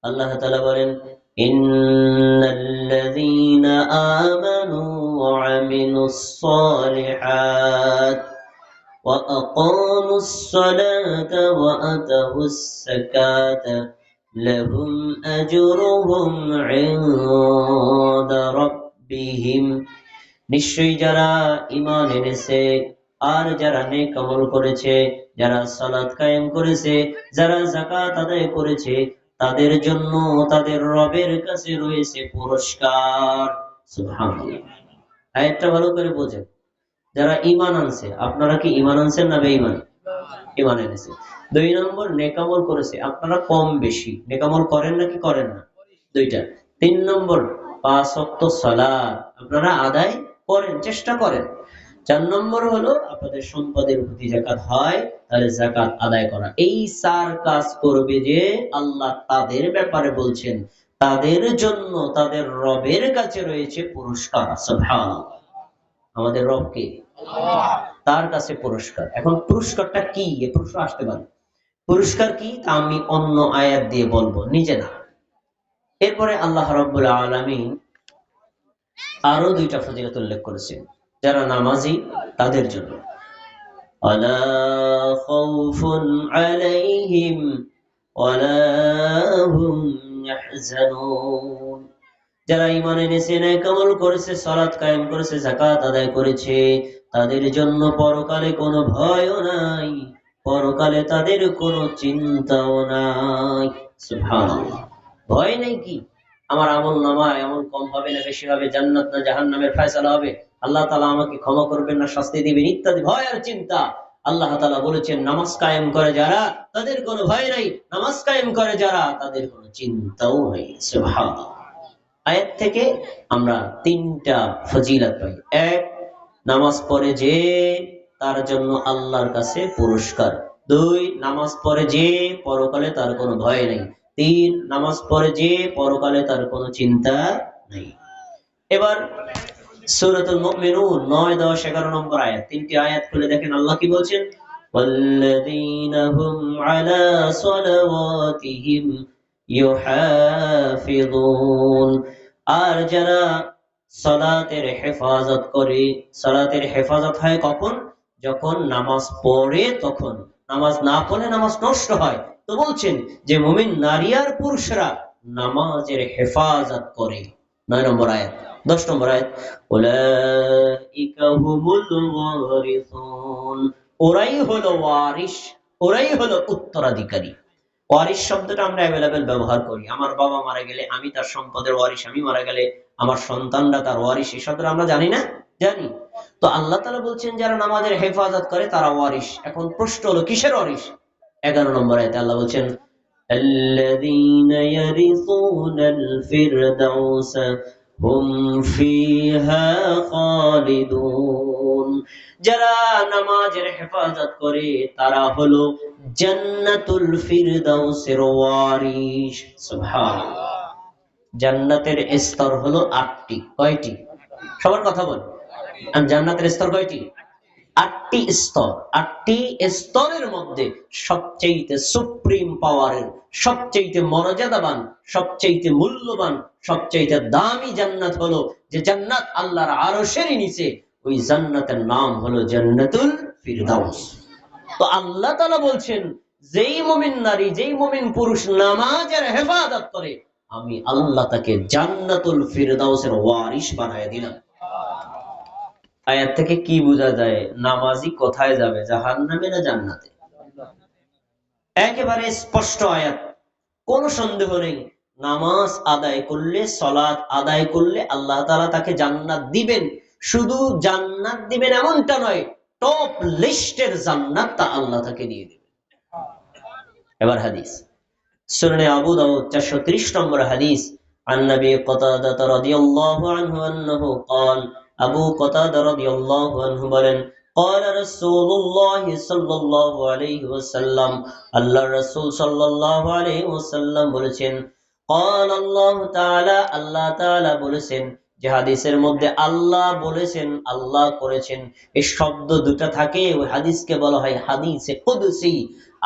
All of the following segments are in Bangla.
আল্লাহ তাআলা বলেন, ইন্নাল্লাযীনা আমানু ওয়া আমিলুস সালিহাত ওয়া আকামুস সালাতা ওয়া আতাউস যাকাতা লাহুম আজরুহুম ইনদা রাব্বিহিম। নিশ্চয়ই যারা ঈমান এনেছে আর যারা নেক আমল করেছে, যারা সালাত কায়েম করেছে, যারা যাকাত আদায় করেছে, তাদের জন্য তাদের রবের কাছে রয়েছে পুরস্কার। সুবহানাল্লাহ। আয়াতটা ভালো করে বোঝেন। যারা ঈমান আনছে, আপনারা কি ঈমান আনছেন না বেঈমান? ঈমান এনেছে। 2 নম্বর, নেক আমল করেছে। আপনারা কম বেশি নেক আমল করেন নাকি করেন না? দুইটা। 3 নম্বর, 5 ওয়াক্ত সালাত আপনারা আদায় করেন, চেষ্টা করেন। 4 নম্বর হলো আপনাদের সম্পদের প্রতি যাকাত হয়, তাহলে যাকাত আদায় করা। এই 4 কাজ করবে যে আল্লাহ তাদের ব্যাপারে বলছেন, তাদের জন্য তাদের রবের কাছে রয়েছে পুরস্কার। সুবহানাল্লাহ। আমাদের রব কে? আল্লাহ। তার কাছে পুরস্কার। এখন পুরস্কারটা কি? এই প্রশ্ন আসতে পারে। পুরস্কার কি তা আমি অন্য আয়াত দিয়ে বলবো, নিজে না। এরপরে আল্লাহ রাব্বুল আলামিন আরো 2টা ফজিলত উল্লেখ করেছেন যারা নামাজি তাদের জন্য। আলা খাউফুন আলাইহিম ওয়ালা হুম ইয়াহজানুন। যারা ঈমান এনেছে, নেক আমল করেছে, সালাত কায়েম করেছে, যাকাত আদায় করেছে, তাদের জন্য পরকালে কোনো ভয়ও নাই, পরকালে তাদের কোনো চিন্তাও নাই। সুবহানাল্লাহ। ভয় নেই কি? আমার আমল নামায় আমল কম হবে না বেশি হবে, জান্নাত না জাহান্নামের ফয়সালা হবে, আল্লাহ তাআলা আমাকে ক্ষমা করবেন না শাস্তি দিবেন, ইত্যাদি ভয় আর চিন্তা। আল্লাহ তাআলা বলেছেন, নামাজ কায়েম করে যারা তাদের কোনো ভয় নাই, নামাজ কায়েম করে যারা তাদের কোনো চিন্তাও নেই। সুবহানাল্লাহ। আয়াত থেকে আমরা 3টা ফজিলত পাই। 1, নামাজ পড়ে যে তার জন্য আল্লাহর কাছে পুরস্কার। 2, নামাজ পড়ে যে পরকালে তার কোনো ভয় নেই। 3, নামাজ পড়ে যে পরকালে তার কোনো চিন্তা নেই। এবার সূরাতুল মুমিনুন 9, 10, 11 নম্বর আয়াত, 3টি আয়াত খুলে দেখেন আল্লাহ কি বলছেন। ওয়াল্লাযীনা হুম আলা সালাওয়াতিহিম ইউহাফিযুন। আর যারা সালাতের হেফাজত করে, সালাতের হেফাজত হয় কখন? যখন নামাজ পড়ে তখন। নামাজ না পড়লে নামাজ নষ্ট হয়। তো বলছেন যে মুমিন নারী আর পুরুষরা নামাজের হেফাজত করে। 9 নম্বর আয়াত। 10 নম্বর আয়াত, উলাইকা হুমুল ওয়ারিসুন। ওরাই হলো ওয়ারিস, ওরাই হলো উত্তরাধিকারী। ওয়ারিস শব্দটা আমরা অ্যাভেলেবেল ব্যবহার করি। আমার বাবা মারা গেলে আমি তার সম্পদের ওয়ারিস, আমি মারা গেলে আমার সন্তানরা তার ওয়ারিস, এই শব্দটা আমরা জানি না? জানি। তো আল্লাহ তাআলা বলছেন যারা নামাজের হেফাজত করে তারা ওয়ারিস। এখন প্রশ্ন হলো কিসের ওয়ারিস? 11 নম্বর আয়াতে আল্লাহ বলছেন, الذين يرثون الفردوس هم فيها خالدون। যারা নামাজের হেফাজত করে তারা হলো জান্নাতুল ফিরদাউসের ওয়ারিস। সুবহানাল্লাহ। জান্নাতের স্তর হলো 8টি। কয়টি? সবার কথা বল। আর জান্নাতের স্তর কয়টি? 8টি স্তর। 8টি স্তরের মধ্যে সবচেয়ে সুপ্রিম পাওয়ারের, সবচেয়ে মর্যাদাবান, সবচেয়ে মূল্যবান, সবচেয়ে দামি জান্নাত হলো যে জান্নাত আল্লাহর আরশের নিচে, ওই জান্নাতের নাম হলো জান্নাতুল ফিরদাউস। তো আল্লাহ তাআলা বলছেন যেই মুমিন নারী, যেই মুমিন পুরুষ নামাজের হেফাজত করে, আমি আল্লাহ তাকে জান্নাতুল ফিরদাউসের ওয়ারিস বানায় দিলাম। আয়াত থেকে কি বোঝা যায়? নামাজি কোথায় যাবে, জাহান্নামে না জান্নাতে? একেবারে স্পষ্ট আয়াত, কোনো সন্দেহ নেই। নামাজ আদায় করলে, সালাত আদায় করলে আল্লাহ তাআলা তাকে জান্নাত দিবেন। শুধু জান্নাত দিবেন এমনটা নয়, টপ লিস্টের জান্নাত তা আল্লাহ তাকে দিয়ে দিবেন। এবার হাদিস, সুনানে আবু দাউদ 430 নম্বর হাদিস, عن نبي قتادة رضي الله عنه أنه قال, আবু কতাদা রাদিয়াল্লাহু আনহু বলেন, قال رسول الله صلى الله عليه وسلم, আল্লাহর রাসূল সাল্লাল্লাহু আলাইহি ওয়াসাল্লাম বলেছেন, قال الله تعالى, আল্লাহ তাআলা বলেছেন। যে হাদিসের মধ্যে আল্লাহ বলেছেন, আল্লাহ করেছেন, এই শব্দ দুটো থাকে, ওই হাদিসকে বলা হয় হাদিসে কুদসি।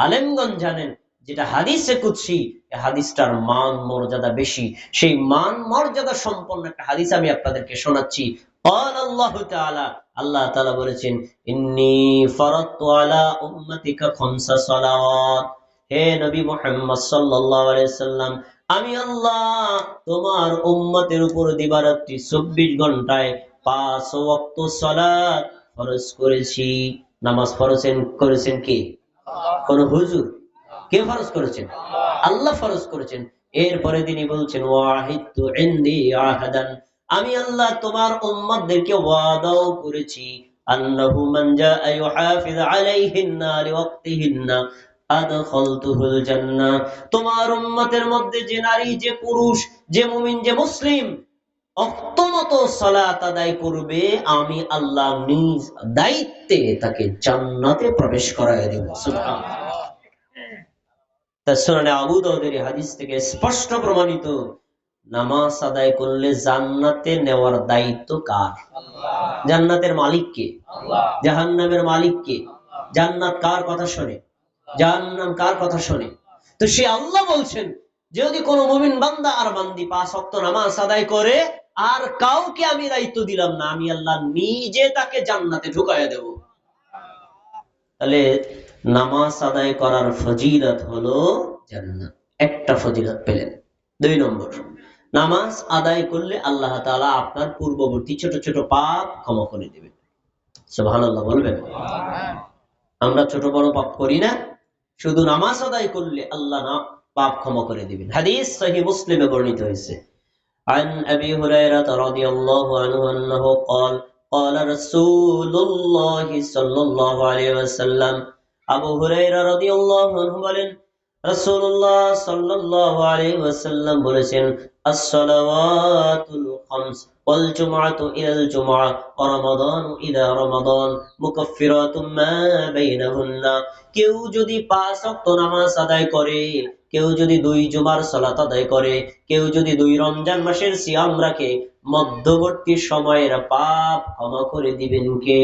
আলেমগণ জানেন যেটা হাদিসে কুদসি, এই হাদিসটার মান মর্যাদা বেশি। সেই মান মর্যাদা সম্পন্ন একটা হাদিস আমি আপনাদেরকে শোনাচ্ছি। قال الله تعالى, আল্লাহ তাআলা বলেছেন, ইন্নী ফারাদতু আলা উম্মাতিকা খামসা সালাওয়াত, হে নবী মুহাম্মদ সাল্লাল্লাহু আলাইহি সাল্লাম, আমি আল্লাহ তোমার উম্মতের উপর দিবারাত্রি 24 ঘন্টায় 5 ওয়াক্ত সালাত ফরজ করেছি। নামাজ করেছেন কে? কোন হুজুর? কে ফরজ করেছেন? আল্লাহ ফরজ করেছেন। এরপরে তিনি বলছেন, ওয়াহিদতু ইনদি আহাদান, আমি আল্লাহ তোমার উম্মতদেরকে ওয়াদাও করেছি, আন্নাহু মান জাআ ইউহাফিজ আলাইহিন্না লিওয়াক্তিহিন্না আদখালতুহুল জান্নাহ, তোমার উম্মতের মধ্যে যে নারী, যে পুরুষ, যে মুমিন, যে মুসলিম অক্তমতো সালাত আদায় করবে, আমি আল্লাহ নিজ দায়িত্বে তাকে জান্নাতে প্রবেশ করায় দেব। সুবহানাল্লাহ। সুনানে আবু দাউদের হাদিস থেকে স্পষ্ট প্রমাণিত, নামাজ আদায় করলে জান্নাতে নেওয়ার দায়িত্ব কার? জান্নাতের মালিক কে? জাহান্নামের মালিক কে? জান্নাত কার কথা শোনে? জাহান্নাম কার কথা শোনে? তো সে আল্লাহ বলছেন, যদি কোনো মুমিন বান্দা আর বান্দি 5 ওয়াক্ত নামাজ আদায় করে, আর কাউকে আমি দায়িত্ব দিলাম না, আমি আল্লাহ নিজে তাকে জান্নাতে ঢুকাইয়া দেব। তাহলে নামাজ আদায় করার ফজিলত হলো জান্নাত, একটা ফজিলত পেলেন। 2 নম্বর, নামাজ আদায় করলে আল্লাহ তাআলা আপনার পূর্ববর্তী ছোট ছোট পাপ ক্ষমা করে দিবেন। সুবহানাল্লাহ বলবেন? আমরা ছোট বড় পাপ করি না, শুধু নামাজ আদায় করলে আল্লাহ না পাপ ক্ষমা করে দিবেন। হাদিস সহিহ মুসলিমে বর্ণিত হয়েছে, عن أبي هريرة رضي الله عنه أنه قال قال رسول الله صلى الله عليه وسلم, আবু হুরায়রা রাদিয়াল্লাহু আনহু বলেন, রাসূলুল্লাহ সাল্লাল্লাহু আলাইহি ওয়াসাল্লাম বলেছেন, আস-সালাওয়াতুল খামস ওয়াল জুমআতু ইলাল জুমআহ ওয়া রমাদানু ইলা রমাদান মুকাফফিরাতুম মা বাইনাহুন্না, কেউ যদি 5 ওয়াক্ত নামাজ আদায় করে, কেউ যদি 2 জুমার সালাত আদায় করে, কেউ যদি 2 রমজান মাসের সিয়াম রাখে, মধ্যবর্তী সময়ের পাপ ক্ষমা করে দিবেন কে?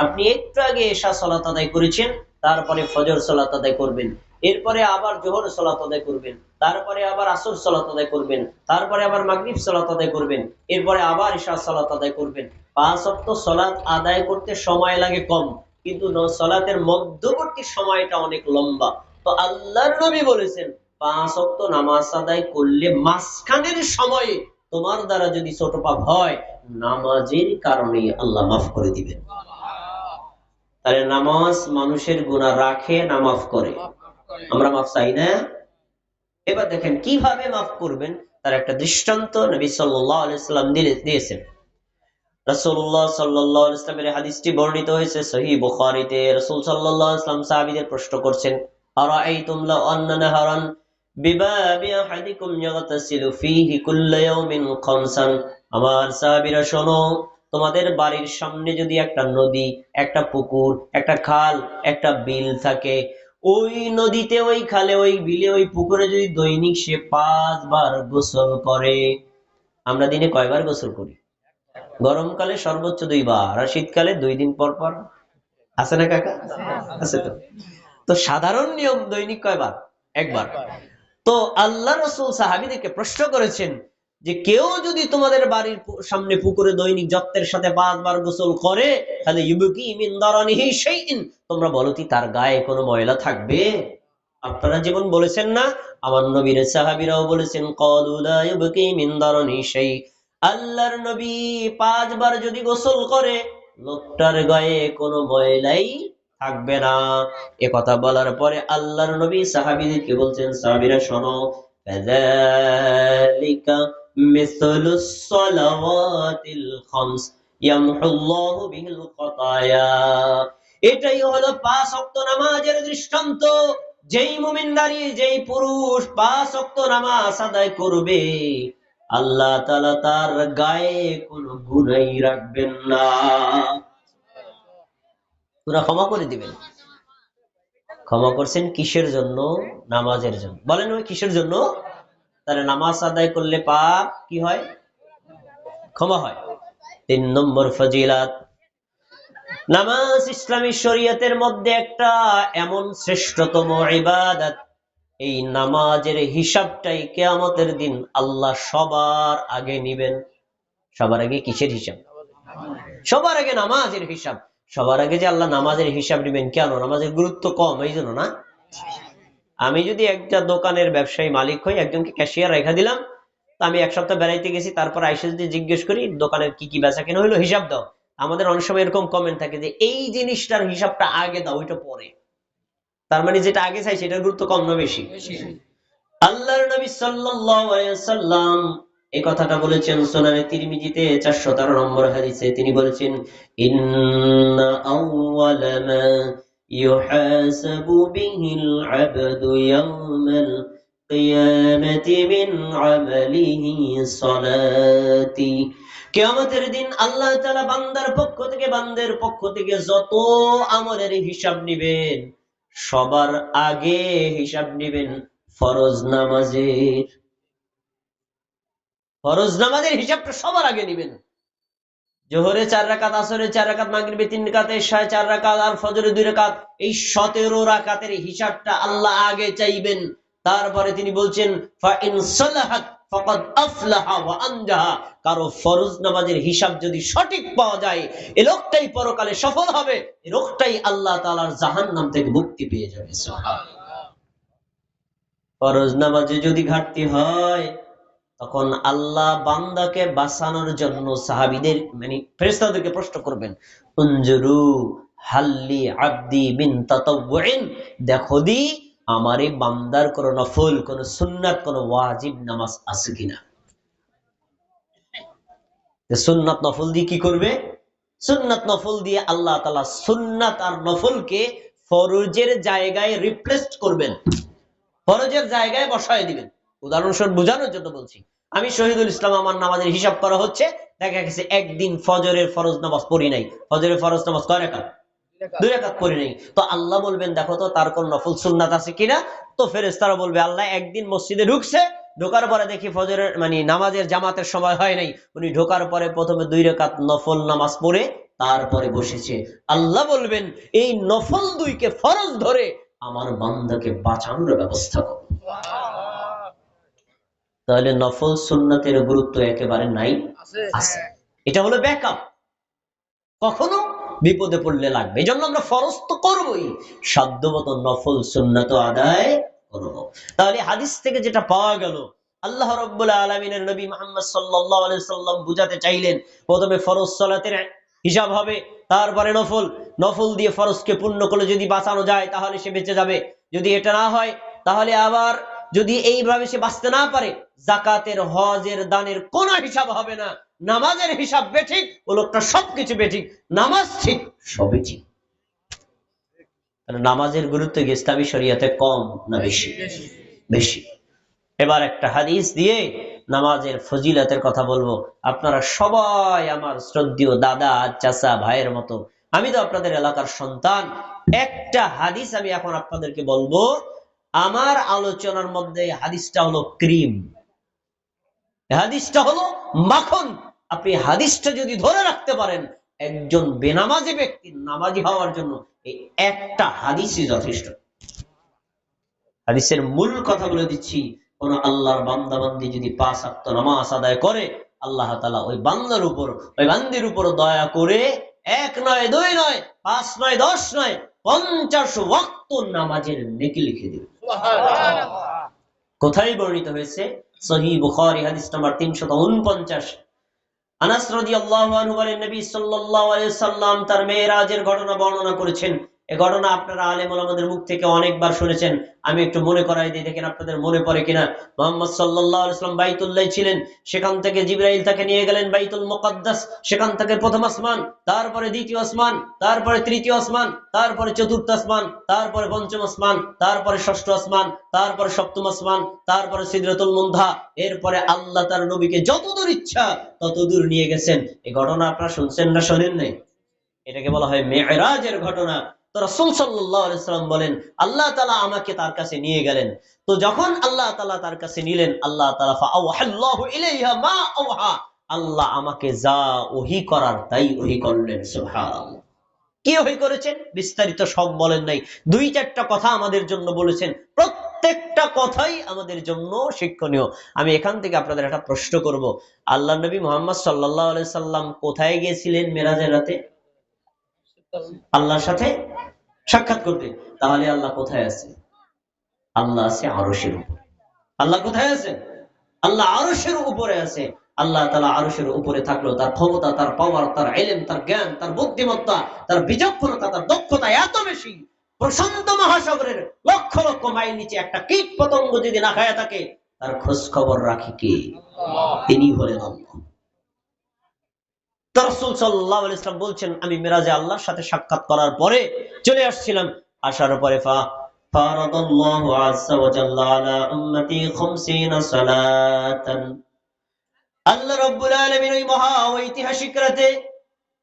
আপনি একটু আগে এশা সালাত আদায় করেছেন, তারপরে ফজর সালাত আদায় করবেন, এরপরে আবার জোহর সালাত আদায় করবেন, তারপরে আবার আসর সালাত আদায় করবেন, তারপরে আবার মাগরিব সালাত আদায় করবেন, এরপরে আবার এশা সালাত আদায় করবেন। 5 ওয়াক্ত সালাত আদায় করতে সময় লাগে কম, কিন্তু সালাতের মধ্যবর্তী সময়টা অনেক লম্বা। তো আল্লাহর নবী বলেছেন, 5 ওয়াক্ত নামাজ আদায় করলে মাঝখানের সময়ে তোমার দ্বারা যদি ছোট পাপ হয়, নামাজের কারণে আল্লাহ মাফ করে দিবেন। তাহলে নামাজ মানুষের গুনাহ রাখে না মাফ করে? আমরা মাফ চাই না? এবার দেখেন কিভাবে মাফ করবেন, তার একটা দৃষ্টান্ত নবী সাল্লাল্লাহু আলাইহি সাল্লাম দিয়েছেন। রাসূলুল্লাহ সাল্লাল্লাহু আলাইহি ওয়াসাল্লামের হাদিসটি বর্ণিত হয়েছে সহিহ বুখারীতে। রাসূল সাল্লাল্লাহু আলাইহি ওয়াসাল্লাম সাহাবীদের প্রশ্ন করছেন, আরাআইতুম লাউ আন্না নাহারান বিবাবি আহাদিকুম ইয়াগতাসিলু ফীহি কুল্লা ইয়াউমিন খামসান, আমার সাহাবীরা শোনো, তোমাদের বাড়ির সামনে যদি একটা নদী, একটা পুকুর, একটা খাল, একটা বিল থাকে, ওই নদীতে, ওই খালে, ওই বিলে, ওই পুকুরে যদি দৈনিক সে 5 বার গোসল করে, আমরা দিনে কয়বার গোসল করি? গরমকালে সর্বোচ্চ 2 বার, আর শীতকালে 2 দিন পর পর। আছে না কাকা? আছে তো। তো সাধারণ নিয়ম দৈনিক কয়বার? 1 বার। তো আল্লাহ রাসূল সাহাবীদেরকে প্রশ্ন করেছেন যে, কেউ যদি তোমাদের বাড়ির সামনে পুকুরে দৈনিক যত্নের সাথে 5 বার গোসল করে, তাহলে ইউবকি মিন দারানিহি শাইইন, তোমরা বলো কি তার গায়ে কোনো ময়লা থাকবে? আপনারা যেমন বলেছেন না, আমার নবীর সাহাবীরাও বলেছেন, ক্বালু লা ইউবকি মিন দারানিহি শাই, আল্লাহর নবী 5 বার যদি গোসল করে, লোকটার গায়ে কোনো ময়লাই থাকবে না। এ কথা বলার পরে আল্লাহর নবী সাহাবীদেরকে বলছেন, সাহাবীরা শোনো, ফাযালিকা মিসলুস সালাওয়াতিল খামস ইয়ামহুল্লাহু বিহিল খাতায়া, এটাই হলো 5 ওয়াক্ত নামাজের দৃষ্টান্ত। যেই মুমিন নারী, যেই পুরুষ 5 ওয়াক্ত নামাজ আদায় করবে, আল্লাহ তাআলা তার গায়ে কোনো গুনাহ রাখবেন না, পুরা ক্ষমা করে দিবেন। ক্ষমা করছেন কিসের জন্য? নামাজের জন্য। বলেন ওই কিসের জন্য? তাহলে নামাজ আদায় করলে পাপ কি হয়? ক্ষমা হয়। 3 নম্বর ফজিলাত, নামাজ ইসলামী শরীয়তের মধ্যে একটা এমন শ্রেষ্ঠতম ইবাদত, এই নামাজের হিসাবটাই কিয়ামতের দিন আল্লাহ সবার আগে নিবেন। সবার আগে কিসের হিসাব? সবার আগে নামাজের হিসাব। সবার আগে যে আল্লাহ নামাজের হিসাব নিবেন, কেন? নামাজের গুরুত্ব কম এই জন্য না? আমি যদি একটা দোকানের ব্যবসায়ী মালিক হই, একজনকে ক্যাশিয়ার রেখা দিলাম, তো আমি এক সপ্তাহ বেড়াইতে গেছি, তারপর আইসে যদি জিজ্ঞেস করি দোকানের কি কি বেচা কেনা হইলো, হিসাব দাও, আমাদের অনেক সময় এরকম কমেন্ট থাকে যে এই জিনিসটার হিসাবটা আগে দাও, ওইটা পরে। তার মানে যেটা আগে চাই সেটার গুরুত্ব কম না বেশি? আল্লাহর নবী সাল্লাল্লাহু আলাইহি ওয়াসাল্লাম এই কথাটা বলেছেন সুনানে তিরমিজিতে 413 নম্বর হাদিসে। তিনি বলেছেন, ইন্না আউওয়ালা মা ইউহাসাবু বিহিল আবদু ইয়াওমাল কিয়ামাতি মিন আমালিহি সালাতি। কিয়ামতের দিন আল্লাহ তাআলা বান্দার পক্ষ থেকে যত আমলের হিসাব নেবেন, সবার আগে হিসাব নেবেন ফরজ নামাজের। ফরজ নামাজের হিসাবটা সবার আগে নেবেন। জোহরে 4 রাকাত, আসরে 4 রাকাত, মাগরিবে 3 রাকাত, ইশায় 4 রাকাত আর ফজরে 2 রাকাত, এই 17 রাকাতের হিসাবটা আল্লাহ আগে চাইবেন। তারপরে তিনি বলছেন, ফা ইন সালাহাত ফাকাদ আফলাহা ওয়া আনজাহা। কারো ফরজ নামাজের হিসাব যদি সঠিক পাওয়া যায়, এই লোকটাই পরকালে সফল হবে, এই লোকটাই আল্লাহ তাআলার জাহান্নাম থেকে মুক্তি পেয়ে যাবে। সুবহানাল্লাহ। ফরজ নামাজে যদি ঘাটতি হয়, তখন আল্লাহ বান্দাকে বাঁচানোর জন্য সাহাবীদের মানে ফেরেশতাদেরকে প্রশ্ন করবেন, উনজুরু হাল্লি আব্দি মিন তাতাওউইন, দেখো দি আমার এই বান্দার কোন নফল, কোন সুন্নাত, কোন ওয়াজিব নামাজ আছে কিনা। সুন্নাত নফল দিয়ে কি করবে? সুন্নাত নফল দিয়ে আল্লাহ তাআলা সুন্নাত আর নফলকে ফরজের জায়গায় রিপ্লেস করবেন, ফরজের জায়গায় বসায় দিবেন। উদাহরণস্বরূপ বোঝানোর জন্য বলছি, আমি শহীদুল ইসলাম, আমার নামাজের হিসাব করা হচ্ছে, দেখা গেছে একদিন ফজরের ফরজ নামাজ পড়ি নাই। ফজরের ফরজ নামাজ কয় রাকাত? 2 রাকাত পড়ি নাই। তো আল্লাহ বলবেন, দেখো তো তার কোন নফল সুন্নাত আছে কিনা। তো ফেরেশতারা বলবে, আল্লাহ একদিন মসজিদে ঢুকছে, ঢোকার পরে দেখি ফজরের মানে নামাজের জামাতের সময় হয় নাই, উনি ঢোকার পরে প্রথমে 2 রাকাত নফল নামাজ পড়ে তারপরে বসেছে। আল্লাহ বলবেন, এই নফল 2কে ফরজ ধরে আমার বান্দাকে বাঁচানোর ব্যবস্থা করো। তাহলে নফল সুন্নাতের গুরুত্ব একেবারে নাই? আছে। এটা হলো ব্যাকআপ, কখনো বিপদে পড়লে লাগবে। এই জন্য আমরা ফরজ তো করবই, সাধ্যমতো নফল সুন্নাত আদায় করব। তাহলে হাদিস থেকে যেটা পাওয়া গেল, আল্লাহ রাব্বুল আলামিনের নবী মুহাম্মদ সাল্লাল্লাহু আলাইহি সাল্লাম বুঝাতে চাইলেন, প্রথমে ফরজ সালাতের হিসাব হবে, তারপরে নফল। নফল দিয়ে ফরজকে পূর্ণ করলে যদি বাঁচানো যায় তাহলে সে বেঁচে যাবে, যদি এটা না হয় তাহলে আবার যদি এইভাবে সে বাঁচতে না পারে, যাকাতের, হজের, দানের কোন হিসাব হবে না। নামাজের হিসাব বেঠিক, ও লোকটা সবকিছু বেঠিক, নামাজ ঠিক, সবই ঠিক। নামাজের গুরুত্ব ইসলামী শরীয়তে কম না বেশি? বেশি। এবার একটা হাদিস দিয়ে নামাজের ফজিলতের কথা বলবো। আপনারা সবাই আমার শ্রদ্ধেয় দাদা, চাচা, ভাইয়ের মতো, আমি তো আপনাদের এলাকার সন্তান। একটা হাদিস আমি এখন আপনাদেরকে বলবো। আমার আলোচনার মধ্যে হাদিসটা হলো ক্রিম, হাদিসটা হলো মাখন। আপনি হাদিসটা যদি ধরে রাখতে পারেন, একজন বেনামাজি ব্যক্তির নামাজি হওয়ার জন্য এই একটা হাদিসই যথেষ্ট। হাদিসের মূল কথা বলে দিচ্ছি, কোন আল্লাহর বান্দা বান্দি যদি 5 ওয়াক্ত নামাজ আদায় করে, আল্লাহ তাআলা ওই বান্দার উপর, ওই বান্দির উপর দয়া করে 1 নয়, 2 নয়, 5 নয়, 10 নয়, 50 ওয়াক্ত নামাজের নেকি লিখে দিবে। সুবহানাল্লাহ। কোথায় বর্ণিত হয়েছে? সহিহ বুখারী হাদিস নাম্বার 349। আনাস রাদিয়াল্লাহু আনহু বলেন, নবী সাল্লাল্লাহু আলাইহি সাল্লাম তার মেরাজের ঘটনা বর্ণনা করেছেন। এই ঘটনা আপনারা আলেম ওলামাদের মুখ থেকে অনেকবার শুনেছেন, আমি একটু মনে করাই দিই, দেখেন আপনাদের মনে পড়ে কিনা। মুহাম্মদ সাল্লাল্লাহু আলাইহি সাল্লাম বাইতুল্লাহ ছিলেন, সেখান থেকে জিবরাইল তাকে নিয়ে গেলেন বাইতুল মুকাদ্দাস, সেখান থেকে প্রথম আসমান, তারপরে দ্বিতীয় আসমান, তারপরে তৃতীয় আসমান, তারপরে চতুর্থ আসমান, তারপরে পঞ্চম আসমান, তারপরে ষষ্ঠ আসমান, তারপরে সপ্তম আসমান, তারপরে সিদরাতুল মুনতাহা। এরপরে আল্লাহ তার নবীকে যতদূর ইচ্ছা ততদূর নিয়ে গেছেন। এই ঘটনা আপনারা শুনছেন না শোনেন নাই? এটাকে বলা হয় মেরাজের ঘটনা। তো রাসূল সাল্লাল্লাহু আলাইহি সাল্লাম বলেন, আল্লাহ তাআলা আমাকে তার কাছে নিয়ে গেলেন। তো যখন আল্লাহ তাআলা তার কাছে নিলেন, আল্লাহ তাআলা ফাআওহাল্লাহু ইলাইহা মা আওহা, আল্লাহ আমাকে যা ওহী করার তাই ওহী করলেন। সুবহানাল্লাহ। কি ওহী করেছেন বিস্তারিত সব বলেন নাই, 2-4টা কথা আমাদের জন্য বলেছেন, প্রত্যেকটা কথাই আমাদের জন্য শিক্ষণীয়। আমি এখান থেকে আপনাদের একটা প্রশ্ন করব, আল্লাহ নবী মুহাম্মদ সাল্লাল্লাহু আলাইহি সাল্লাম কোথায় গিয়েছিলেন মেরাজের রাতে? আল্লাহর সাথে সাক্ষাৎ করতে। তাহলে আল্লাহ কোথায় আছে? আল্লাহ আছে আরশের উপর। আল্লাহ কোথায় আছেন? আল্লাহ আরশের উপরে আছে। আল্লাহ তাআলা আরশের উপরে থাকলেও তার ক্ষমতা, তার পাওয়ার, তার ইলম, তার জ্ঞান, তার বুদ্ধিমত্তা, তার বিচক্ষণতা, তার দক্ষতা এত বেশি, প্রশান্ত মহাসাগরের লক্ষ লক্ষ মাইল নিচে একটা কীট পতঙ্গ যদি না খায়া থাকে, তার খোঁজ খবর রাখে কে? তিনি হলেন আল্লাহ। রাসূল সাল্লাল্লাহু আলাইহি ওয়াসাল্লাম বলছেন, আমি মেরাজে আল্লাহর সাথে সাক্ষাৎ করার পরে চলে আসছিলাম, আসার পরে ফারাদাল্লাহু আযজা ওয়া জাল্লা আলা উম্মতি 50 সালাতান। আল্লাহ রাব্বুল আলামিন ওই মহা ঐতিহাসিক রাতে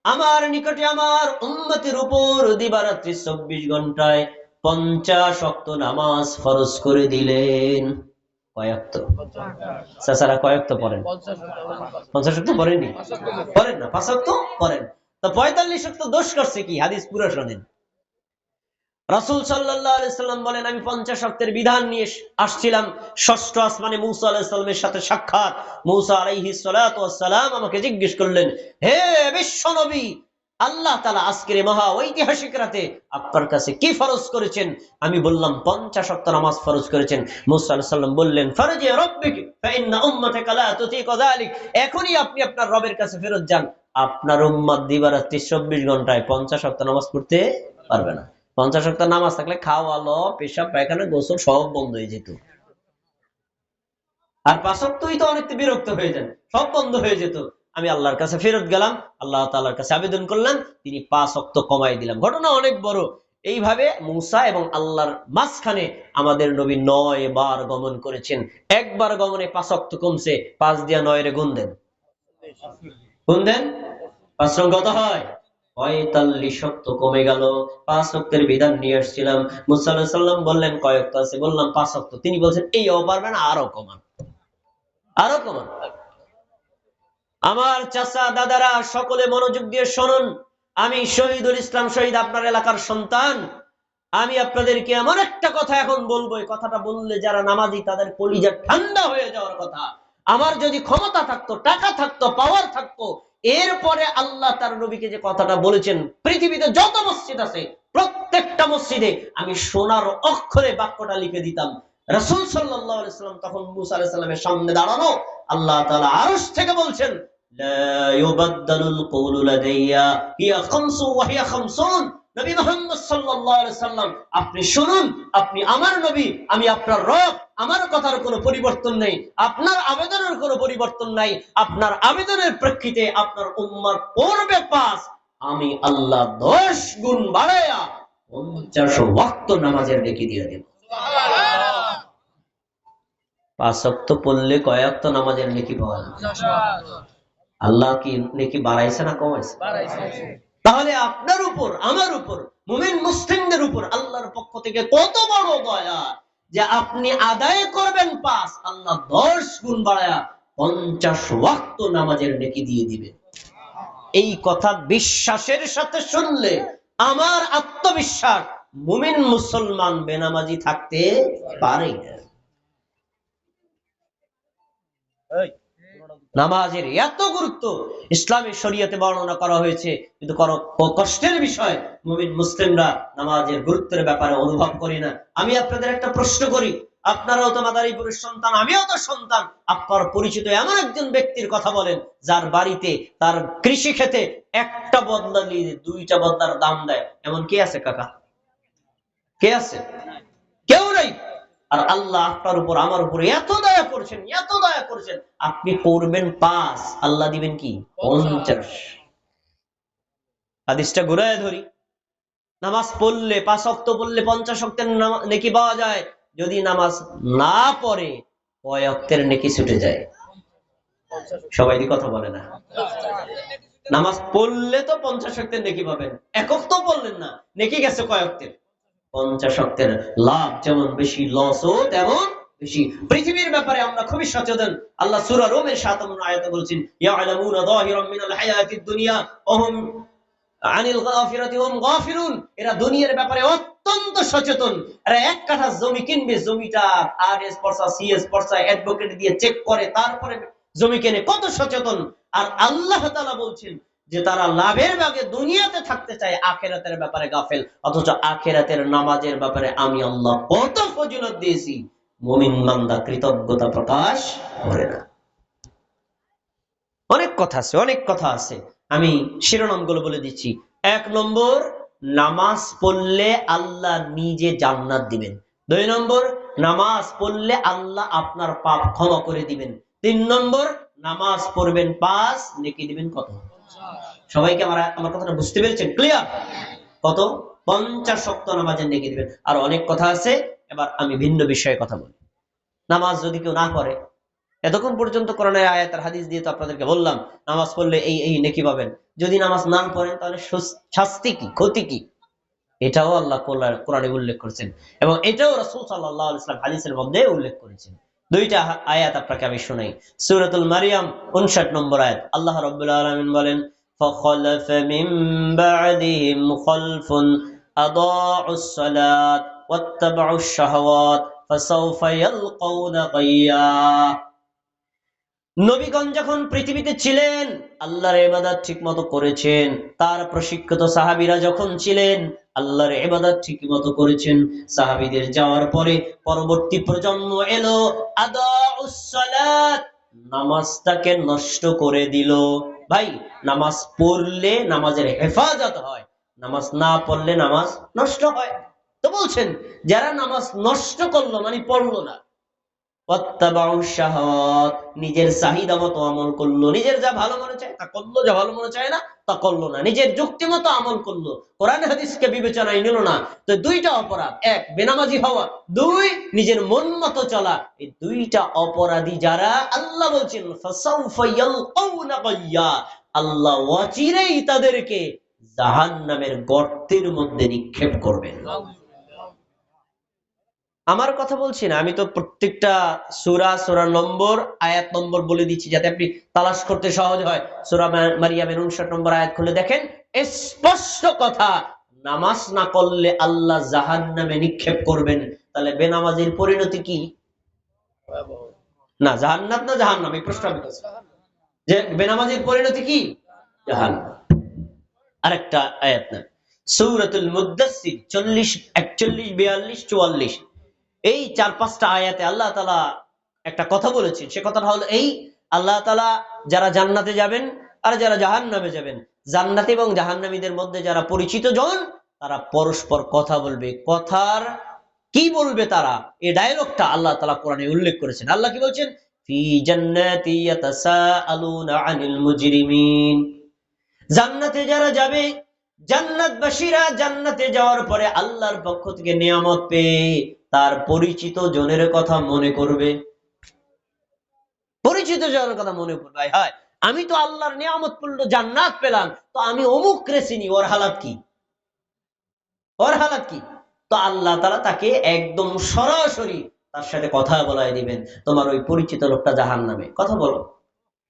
আমার নিকটে আমার উম্মতের উপর দিবারাত্রি 24 ঘন্টায় 50 ওয়াক্ত নামাজ ফরজ করে দিলেন। কয় ওয়াক্ত? চাচারা কয় ওয়াক্ত পড়েন? 50 ওয়াক্ত পড়েননি? পড়েন না? 5 ওয়াক্ত পড়েন। তো 45 ওয়াক্ত দোষ করছে কি? হাদিস পুরো শুনেন। রাসূল সাল্লাল্লাহু আলাইহি সাল্লাম বলেন, আমি 50 ওয়াক্তের বিধান নিয়ে আসছিলাম, ষষ্ঠ আসমানে মুসা আলাইহিস সালামের সাথে সাক্ষাৎ। মুসা আলাইহিস সালাতু ওয়াস সালাম আমাকে জিজ্ঞেস করলেন, হে বিশ্ব নবী, আল্লাহ তাআলা আজকের মহা ঐতিহাসিক রাতে আপনার কাছে কি ফরজ করেছেন? আমি বললাম 50 ওয়াক্ত নামাজ ফরজ করেছেন। মুসা আলাইহিস সালাম বললেন, ফারজি রাব্বিক ফাইন্না উম্মাতাকা লা তুতিকু যালিক, এখনই আপনি আপনার রবের কাছে ফেরত যান, আপনার উম্মত দিবারাত্রি 24 ঘন্টায় 50 ওয়াক্ত নামাজ পড়তে পারবে না। 50 ওয়াক্ত নামাজ থাকলে খাওয়া, পেশাব, পায়খানা, গোসল সব বন্ধ হয়ে যেত। আর 5 ওয়াক্তই তো অনেকটা বিরক্ত হয়ে যান, সব বন্ধ হয়ে যেত। আমি আল্লাহর কাছে ফেরত গেলাম, আল্লাহ তাআলার কাছে আবেদন করলাম, তিনি 5 ওয়াক্ত কমাই দিলাম। ঘটনা অনেক বড়। এইভাবে মুসা এবং আল্লাহর মাঝখানে আমাদের নবী 9 বার গমন করেছেন। একবার গমনে 5 ওয়াক্ত কমছে, 5 দিয়া 9 রে গুণ দেন। গুণ দেন, 5 রং কত হয়? 45 ওয়াক্ত কমে গেল। 5 ওয়াক্তের বিধান নিয়ে আসছিলাম। মুসা আলাইহিস সালাম বললেন, কয় ওয়াক্ত আছে? বললাম 5 ওয়াক্ত। তিনি বলছেন, এইও পারবে না, আরো কমান, আরো কমান। আমার চাচা দাদারা সকলে মনোযোগ দিয়ে শুনুন, আমি শহীদুল ইসলাম শহীদ, আপনার এলাকার সন্তান। আমি আপনাদেরকে এমন একটা কথা এখন বলবো, এই কথাটা বললে যারা নামাজি তাদের কলিজা ঠান্ডা হয়ে যাওয়ার কথা। আমার যদি ক্ষমতা থাকতো, টাকা থাকতো, পাওয়ার থাকতো, এরপরে আল্লাহ তার নবীকে যে কথাটা বলেছেন, পৃথিবীতে যত মসজিদ আছে প্রত্যেকটা মসজিদে আমি সোনার অক্ষরে বাক্যটা লিখে দিতাম। রাসূল সাল্লাল্লাহু আলাইহি ওয়াসাল্লাম তখন মুসা আলাইহিস সালামের সামনে দাঁড়ানো, আল্লাহ তাআলা আরশ থেকে বলছেন, লা ইউবাদদালুল কওলু লাদাইয়া হিয়া খামসু ওয়া হিয়া খামসুন। নবী মুহাম্মদ সাল্লাল্লাহু আলাইহি সাল্লাম, আপনি শুনুন, আপনি আমার নবী, আমি আপনার রব, আমার কথার কোনো পরিবর্তন নেই, আপনার আবেদনের কোনো পরিবর্তন নাই। আপনার আবেদনের প্রেক্ষিতে আপনার উম্মত পড়বে 5, আমি আল্লাহ 10 গুণ বাড়ায়া 50 ওয়াক্ত নামাজের নেকি দিয়ে দেব। সুবহানাল্লাহ। 5 ওয়াক্ত পড়লে কয় ওয়াক্ত নামাজের নেকি পাওয়া যায়? আল্লাহ কি নেকি বাড়াইছে না কমাইছে? বাড়াইছে। তাহলে আপনার উপর, আমার উপর, মুমিন মুসলিমদের উপর আল্লাহর পক্ষ থেকে কত বড় দয়া যে আপনি আদায় করবেন 5, আল্লাহ 10 গুণ বাড়ায়া 50 ওয়াক্ত নামাজের নেকি দিয়ে দিবেন। এই কথা বিশ্বাসের সাথে শুনলে আমার আত্মবিশ্বাস, মুমিন মুসলমান বেনামাজি থাকতে পারে না। নামাজের এত গুরুত্ব ইসলামের শরীয়তে বর্ণনা করা হয়েছে, কিন্তু কষ্টের বিষয় মুমিন মুসলিমরা নামাজের গুরুত্বের ব্যাপারে অনুভব করি না। আমি আপনাদের একটা প্রশ্ন করি, আপনারাও তো মাদারীপুরের সন্তান, আমিও তো সন্তান। আপনার পরিচিত এমন একজন ব্যক্তির কথা বলেন যার বাড়িতে তার কৃষি ক্ষেতে একটা বদলা নিয়ে 2টা বদলার দাম দেয়, এমন কে আছে কাকা? কে আছে? কেউ নাই। আর আল্লাহ আপনার উপর, আমার উপর এত দয়া করছেন, এত দয়া করছেন, আপনি করবেন 5, আল্লাহ দিবেন কি 50। হাদিসটা ঘুরায় ধরি, নামাজ পড়লে 5 ওয়াক্ত পড়লে 50 ওয়াক্তের নেকি পাওয়া যায়। যদি নামাজ না পড়ে কয় ওয়াক্তের নেকি ছুটে যায়? সবাই কথা বলে না। নামাজ পড়লে তো 50 ওয়াক্তের নেকি পাবেন, এক ওয়াক্ত পড়লেন না, নেকি গেছে কয় ওয়াক্তের? 50 ওয়াক্তের। লাভ যেমন বেশি, লসও তেমন বেশি। পৃথিবীর ব্যাপারে আমরা খুবই সচেতন। আল্লাহ সূরা রুমের 7 নম্বর আয়াতে বলেছেন, ইয়ালামুনা যাহিরাম মিনাল হায়াতিদ দুনিয়া ওয়া হুম আনিল গাফিরাতি হুম গাফিলুন, এরা দুনিয়ার ব্যাপারে অত্যন্ত সচেতন। এরা এক কাঠা জমি কিনবে, জমিটা আরএস পর্সা সিএস পর্সা অ্যাডভোকেট দিয়ে চেক করে তারপরে জমি কেনে, কত সচেতন। আর আল্লাহ তাআলা বলছেন যে তারা লাভের ভাগে দুনিয়াতে থাকতে চায়, আখিরাতের ব্যাপারে গাফেল। অথচ আখিরাতের নামাজের ব্যাপারে আমি আল্লাহ কত ফজিলত দিয়েছি, মুমিন বান্দা কৃতজ্ঞতা প্রকাশ করে না। অনেক কথা আছে, অনেক কথা আছে, আমি শিরোনামগুলো বলে দিচ্ছি। 1 নম্বর, নামাজ পড়লে আল্লাহ নিজে জান্নাত দিবেন। 2 নম্বর, নামাজ পড়লে আল্লাহ আপনার পাপ ক্ষমা করে দিবেন। 3 নম্বর, নামাজ পড়বেন 5, নেকি দিবেন কত? সবাইকে আমার কথাটা বুঝতে পেরেছেন? ক্লিয়ার? কত? 50 ওয়াক্ত নামাজের নেকি দিবেন। আর অনেক কথা আছে, এবার আমি ভিন্ন বিষয়ে কথা বলি। নামাজ যদি কেউ না পড়ে, এতক্ষণ পর্যন্ত কোরআনের আয়াত আর হাদিস দিয়ে তো আপনাদেরকে বললাম নামাজ পড়লে এই এই নেকি পাবেন। যদি নামাজ না পড়েন তাহলে শাস্তি কি, ক্ষতি কি, এটাও আল্লাহ কোরআনে উল্লেখ করেছেন, এবং এটাও রাসূল সাল্লাল্লাহু আলাইহি ওয়াসাল্লাম হাদিসের মধ্যে উল্লেখ করেছেন। দুইটা আয়াত আপনাকে আমি শোনাই। সূরাতুল মারিয়াম 59 নম্বর আয়াত, আল্লাহ রাব্বুল আলামিন বলেন, فخلف من بعدهم خلف أضاعوا الصلاة واتبعوا الشهوات فسوف يلقون غيا। নবীগণ যখন পৃথিবীতে ছিলেন আল্লাহর ইবাদত ঠিকমতো করেছেন, তার প্রশিক্ষিত সাহাবীরা যখন ছিলেন আল্লাহর ইবাদত ঠিকমতো করেছেন। সাহাবীদের যাওয়ার পরে পরবর্তী প্রজন্ম এলো, আদাউস সালাত, নামাজটাকে নষ্ট করে দিল। ভাই, নামাজ পড়লে নামাজের হেফাজত হয়, নামাজ না পড়লে নামাজ নষ্ট হয়। তো বলছেন যারা নামাজ নষ্ট করলো মানে পড়লো না, নিজের চাহিদা মতো আমল করলো, নিজের যা ভালো মনে চায় তা করলো, যা ভালো মনে চায় না তা করলো না, নিজের যুক্তি মতো আমল করলো, কোরআন হাদিসকে বিবেচনায় নিল না। তো দুইটা অপরাধ, 1 বেনামাজি হওয়া, 2 নিজের মন মতো চলা। এই দুইটা অপরাধী যারা, আল্লাহ বলছেন ফাসাউফা ইয়ালকাউনা গায়্যা, আল্লাহ অচিরেই তাদেরকে জাহান্নামের গর্তের মধ্যে নিক্ষেপ করবেন। আমার কথা বলছি না, আমি তো প্রত্যেকটা সূরা নম্বর আয়াত নম্বর বলে দিচ্ছি যাতে আপনি তালাশ করতে সহজ হয়। সূরা মারিয়ামের 59 নম্বর আয়াত খুলে দেখেন, স্পষ্ট কথা, নামাজ না করলে আল্লাহ জাহান্নামে নিক্ষেপ করবেন। তাহলে বেনামাজির পরিণতি কি? না জান্নাত না জাহান্নাম, এই প্রশ্ন আমি করছি যে বেনামাজির পরিণতি কি? জাহান্নাম। আরেকটা আয়াত না, সূরাতুল মুদ্দাসসির 40, 41, 42, 44, এই 4-5টা আয়াতে আল্লাহ তাআলা একটা কথা বলেছেন। সে কথাটা হলো এই, আল্লাহ তাআলা যারা জান্নাতে যাবেন আর যারা জাহান্নামে যাবেন, জান্নাতি এবং জাহান্নামীদের মধ্যে যারা পরিচিত জন, তারা পরস্পর কথা বলবে। কথার কি বলবে তারা, এই ডায়লগটা আল্লাহ তাআলা কোরআনে উল্লেখ করেছেন। আল্লাহ কি বলছেন? ফি জান্নাতি ইয়াতাসাআলুনা আনিল মুজরিমিন, জান্নাতে যারা যাবে, জান্নাতবাসীরা জান্নাতে যাওয়ার পরে আল্লাহর পক্ষ থেকে নিয়ামত পেয়ে তার পরিচিত জনের কথা মনে করবে। পরিচিত জনের কথা মনে করবে, হায় আমি তো আল্লাহর নিয়ামত পড়লো, জান্নাত পেলাম, তো আমি অমুক রে চিনি, ওর হালাত কি, ওর হালাত কি? তো আল্লাহ তাআলা তাকে একদম সরাসরি তার সাথে কথা বলায় দিবেন, তোমার ওই পরিচিত লোকটা জাহান্নামে, কথা বলো।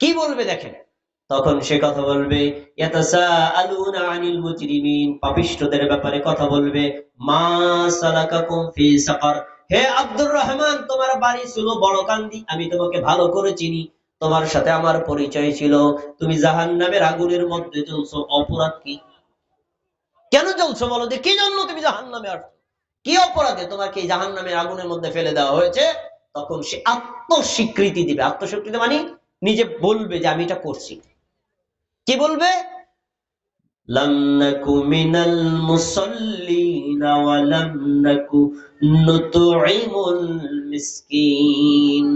কি বলবে দেখেন, তখন সে কথা বলবে, ইয়াতাসাআলুনা আনিল মুজরিমিন, পাপিষ্ঠদের ব্যাপারে কথা বলবে, মা সালাকাকুম ফি সাকার, হে আব্দুর রহমান তোমার বাড়ি ছিল বড়কান্দি, আমি তোমাকে ভালো করে চিনি, তোমার সাথে আমার পরিচয় ছিল, তুমি জাহান্নামের আগুনের মধ্যে জ্বলছো, অপরাধ কি? কেন জ্বলছো বলো, যে কি জন্য তুমি জাহান্নামে আসছো, কি অপরাধে তোমাকে এই জাহান্নামের আগুনের মধ্যে ফেলে দেওয়া হয়েছে? তখন সে আত্মস্বীকৃতি দিবে। আত্মস্বীকৃতি মানে নিজে বলবে যে আমি এটা করছি। কি বলবে? লাম নাকু মিনাল মুসাল্লিন ওয়া লাম নাকু নুতঈমুল মিসকিন।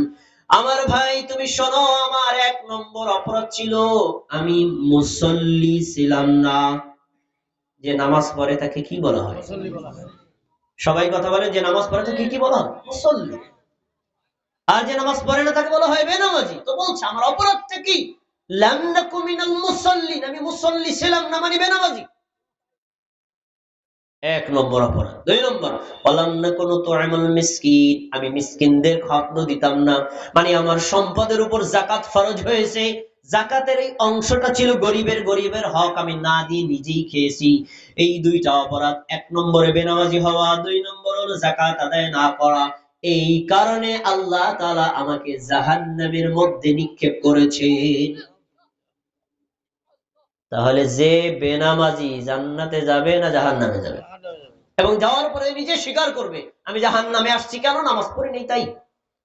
আমার ভাই তুমি শোনো, আমার 1 নম্বর অপরাধ ছিল আমি মুসল্লি ছিলাম না। যে নামাজ পড়ে তাকে কি বলা হয়? মুসল্লি বলা হয়। সবাই কথা বলে, যে নামাজ পড়ে তাকে কি বলা হয়? মুসল্লি। আর যে নামাজ পড়ে না তাকে বলা হয় বেনামাজি। তো বলছে আমার অপরাধটা কি? লাম নাকু মিনাল মুসাল্লিন, আমি মুসল্লি ছিলাম না মানে বেনামাজি। 1 নম্বর অপরাধ। 2 নম্বর, ওয়ালাম নাকু নুতঈমুল মিসকিন, আমি মিসকিনদের খাদ্য দিতাম না, মানে আমার সম্পদের উপর যাকাত ফরজ হয়েছে, জাকাতের এই অংশটা ছিল গরিবের, গরিবের হক আমি না দিয়ে নিজেই খেয়েছি। এই দুইটা অপরাধ, 1 নম্বরে বেনামাজি হওয়া, 2 নম্বর হলো জাকাত আদায় না করা। এই কারণে আল্লাহ তাআলা আমাকে জাহান্নামের মধ্যে নিক্ষেপ করেছেন। তাহলে যে বেনামাজি জান্নাতে যাবে না জাহান্নামে যাবে? এবং যাওয়ার পরে নিজে স্বীকার করবে আমি জাহান্নামে আসছি, কেন? নামাজ পড়ি নেই তাই।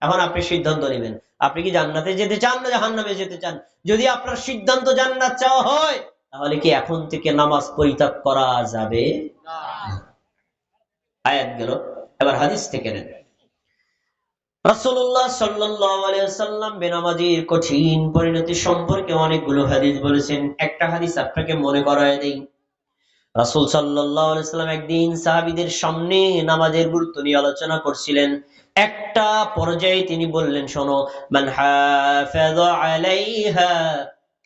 এখন আপনি সিদ্ধান্ত নেবেন, আপনি কি জান্নাতে যেতে চান না জাহান্নামে যেতে চান? যদি আপনার সিদ্ধান্ত জান্নাত চাওয়া হয়, তাহলে কি এখন থেকে নামাজ পরিত্যাগ করা যাবে না? আয়াত গেল, এবার হাদিস থেকে নেন। রাসূলুল্লাহ সাল্লাল্লাহু আলাইহি ওয়াসাল্লাম বেনামাজির কঠিন পরিণতি সম্পর্কে অনেকগুলো হাদিস বলেছেন। একটা হাদিস আপনাকে মনে করায় দেই। রাসূল সাল্লাল্লাহু আলাইহি ওয়াসাল্লাম একদিন সাহাবীদের সামনে নামাজের গুরুত্ব নিয়ে আলোচনা করছিলেন। একটা পর্যায়ে তিনি বললেন, শোনো, মান হাফাযা আলাইহা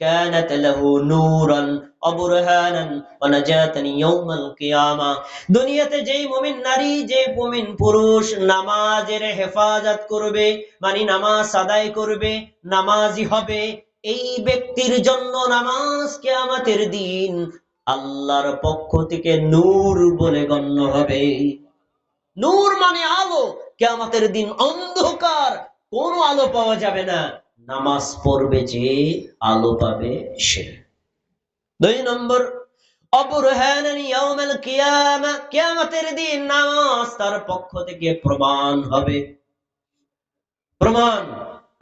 কানাত লাহু নূরান ওয়া বুরহানান ওয়া নাজাতান ইয়াউমাল কিয়ামা। দুনিয়াতে যেই মুমিন নারী, যে মুমিন পুরুষ নামাজের হেফাজত করবে, মানে নামাজ আদায় করবে, নামাজি হবে, এই ব্যক্তির জন্য নামাজ কিয়ামতের দিন আল্লাহর পক্ষ থেকে নূর বলে গণ্য হবে। নূর মানে আলো। কিয়ামতের দিন অন্ধকার, কোনো আলো পাওয়া যাবে না, নামাজ পড়বে যে আলো পাবে সে। 2 নম্বর, অবরহানান ইয়াউমাল কিয়ামা, কিয়ামতের দিন নামাজ তার পক্ষ থেকে প্রমাণ হবে। প্রমাণ,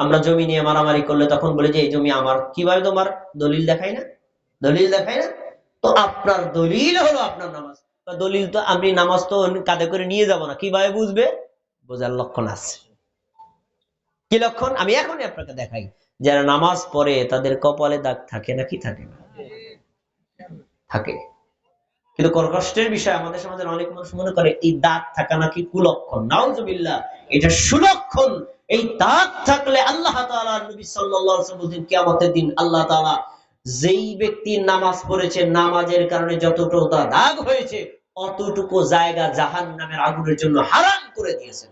আমরা জমি নিয়ে মারামারি করলে তখন বলে যে এই জমি আমার, কিভাবে তোমার? দলিল দেখাই না, দলিল দেখাই না। তো আপনার দলিল হলো আপনার নামাজ। দলিল তো আপনি নামাজ তো কাঁধে করে নিয়ে যাব না, কিভাবে বুঝবে? বোঝার লক্ষণ আছে। কি লক্ষণ? আমি এখনই আপনাকে দেখাই। যারা নামাজ পড়ে তাদের কপালে দাগ থাকে নাকি থাকে না? থাকে। কিন্তু কষ্টের বিষয়, আমাদের সমাজের অনেক মানুষ মনে করে এই দাগ থাকা নাকি কুলক্ষণ। নাউজুবিল্লাহ, এটা সুলক্ষণ। এই দাগ থাকলে আল্লাহ তাআলা, নবী সাল্লাল্লাহু আলাইহি ওয়াসাল্লাম বলেন কিয়ামতের দিন আল্লাহ তাআলা যেই ব্যক্তি নামাজ পড়েছে, নামাজের কারণে যতটুকু দাগ হয়েছে অতটুকু জায়গা জাহান্নামের আগুনের জন্য হারাম করে দিয়েছেন।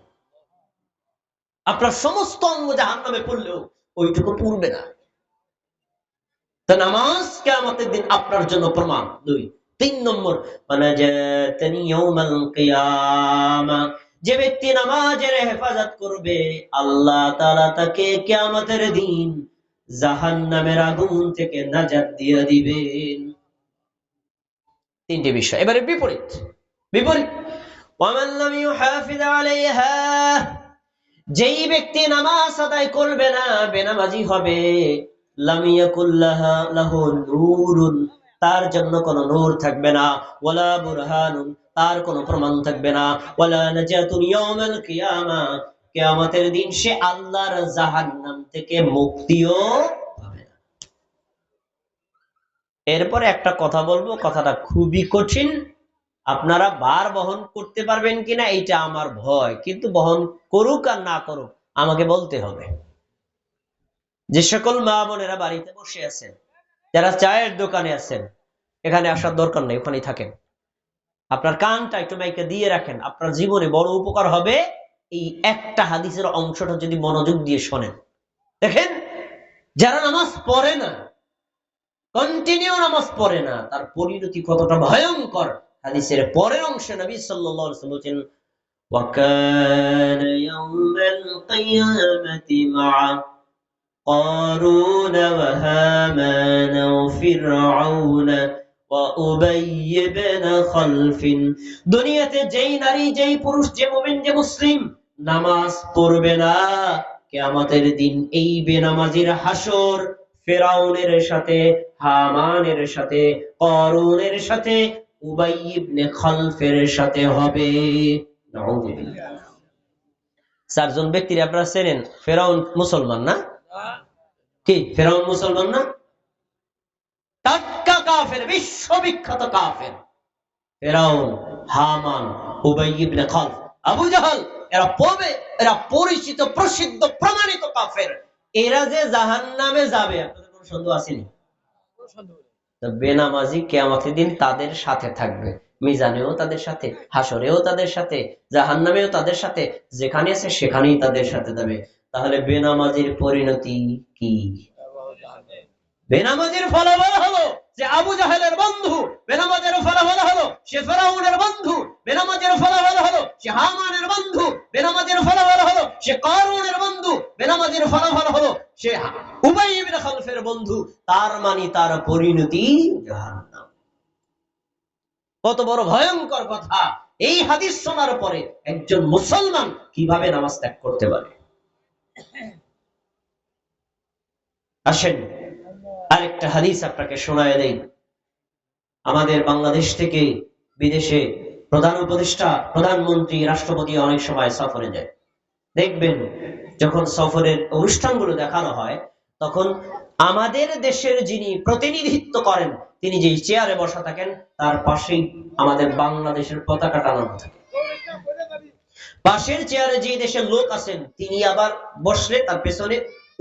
আপনার সমস্ত অঙ্গ জাহান্নামে পড়লেও ওইটুকু পুড়বে না। তা নামাজ কিয়ামতের দিন আপনার জন্য প্রমাণ। 2 3 নম্বর, মানাজাতানি ইয়াউমাল কিয়ামা, যে ব্যক্তি নামাজের হেফাজত করবে আল্লাহ তাআলা তাকে কিয়ামতের দিন জাহান্নামের আগুন থেকে নাজাত দিয়ে দিবেন। 3টি বিষয়। এবারে বিপরীত, বিপরীত, ওয়ামান লাম ইউহাফিজ আলাইহা, যেই ব্যক্তি নামাজ আদায় করবে না, বেনামাজি হবে, লাম ইয়াকুল লাহু নূরুন, তার জন্য কোনো নূর থাকবে না, ওয়ালা বুরহানুন, তার কোনো প্রমাণ থাকবে না, ওয়ালা নাজাতুন ইয়াউমাল কিয়ামা, কিয়ামতের দিন সে আল্লাহর জাহান্নাম থেকে মুক্তিও পাবে না। এরপরে একটা কথা বলবো, কথাটা খুবই কঠিন, আপনারা বার বহন করতে পারবেন কিনা এইটা আমার ভয়, কিন্তু বহন করুক আর না করুক আমাকে বলতে হবে। যে সকল মা বোনেরা বাড়িতে বসে আছেন, যারা চায়ের দোকানে আছেন, এখানে আসার দরকার নেই, ওখানেই থাকেন। আপনার কানটা একটু মাইকে দিয়ে রাখেন, আপনার জীবনে বড় উপকার হবে এই একটা হাদিসের অংশটা যদি মনোযোগ দিয়ে শোনেন। দেখেন, যারা নামাজ পড়ে না, কন্টিনিউ নামাজ পড়ে না, তার পরিণতি কতটা ভয়ঙ্কর। হাদিসের পরের অংশে নবী সাল্লাল্লাহু আলাইহি ওয়াসাল্লাম বলেন, وكان يوم القيامة مع قارون وهامان وفرعون وأبي بن خلف। দুনিয়াতে যেই নারী, যেই পুরুষ, যে মুমিন, যে মুসলিম নামাজ পড়বে না, কিয়ামতের দিন এই বেনামাজির হাসর ফেরাউনের সাথে, হামানের সাথে, কারুনের সাথে, উবাই ইবনে খালফের সাথে হবে। নাউযুবিল্লাহ। 4 জন ব্যক্তির আপনারা চেনেন। ফেরাউন মুসলমান না? কি ফেরাউন মুসলমান না? টাটকা কাফের, বিশ্ববিখ্যাত কাফের। ফেরাউন, হামান, উবাই ইবনে খালফ, আবু জাহাল, এরা পরিচিত, প্রসিদ্ধ, প্রমাণিত কাফের। এরা যে জাহান্নামে যাবে আপনাদের কোনো সন্দেহ আসেনি? তো বেনামাজি কিয়ামতের দিন তাদের সাথে থাকবে, মিজানেও তাদের সাথে, হাসরেও তাদের সাথে, জাহান্নামেও তাদের সাথে, যেখানে আছে সেখানেই তাদের সাথে যাবে। তাহলে বেনামাজির পরিণতি কি? বেনামাজির ফলাফল হলো যে আবু জাহেলের বন্ধু, বেনামাজের ফলাফল হলো সে ফেরাউনের বন্ধু, বেনামাজের ফলাফল হলো সে হামানের বন্ধু, বেনামাজের ফলাফল হলো সে কারুনের বন্ধু, বেনামাজের ফলাফল হলো সে উবাই ইবনে খালফের বন্ধু। তার মানে তার পরিণতি জাহান্নাম। কত বড় ভয়ঙ্কর কথা! এই হাদিস শোনার পরে একজন মুসলমান কিভাবে নামাজ ত্যাগ করতে পারে? আসেন আরেকটা হাদিস আপনাকে শোনায় দেই। আমাদের বাংলাদেশ থেকে বিদেশে প্রধান উপদেষ্টা, প্রধানমন্ত্রী, রাষ্ট্রপতি অনেক সময় সফরে যায়। দেখবেন যখন সফরের অনুষ্ঠানগুলো দেখানো হয় তখন আমাদের দেশের যিনি প্রতিনিধিত্ব করেন তিনি যে চেয়ারে বসা থাকেন তার পাশেই আমাদের বাংলাদেশের পতাকা টানানো থাকে। পাশের চেয়ারে যে দেশের লোক আছেন তিনি আবার বসলে তার পেছনে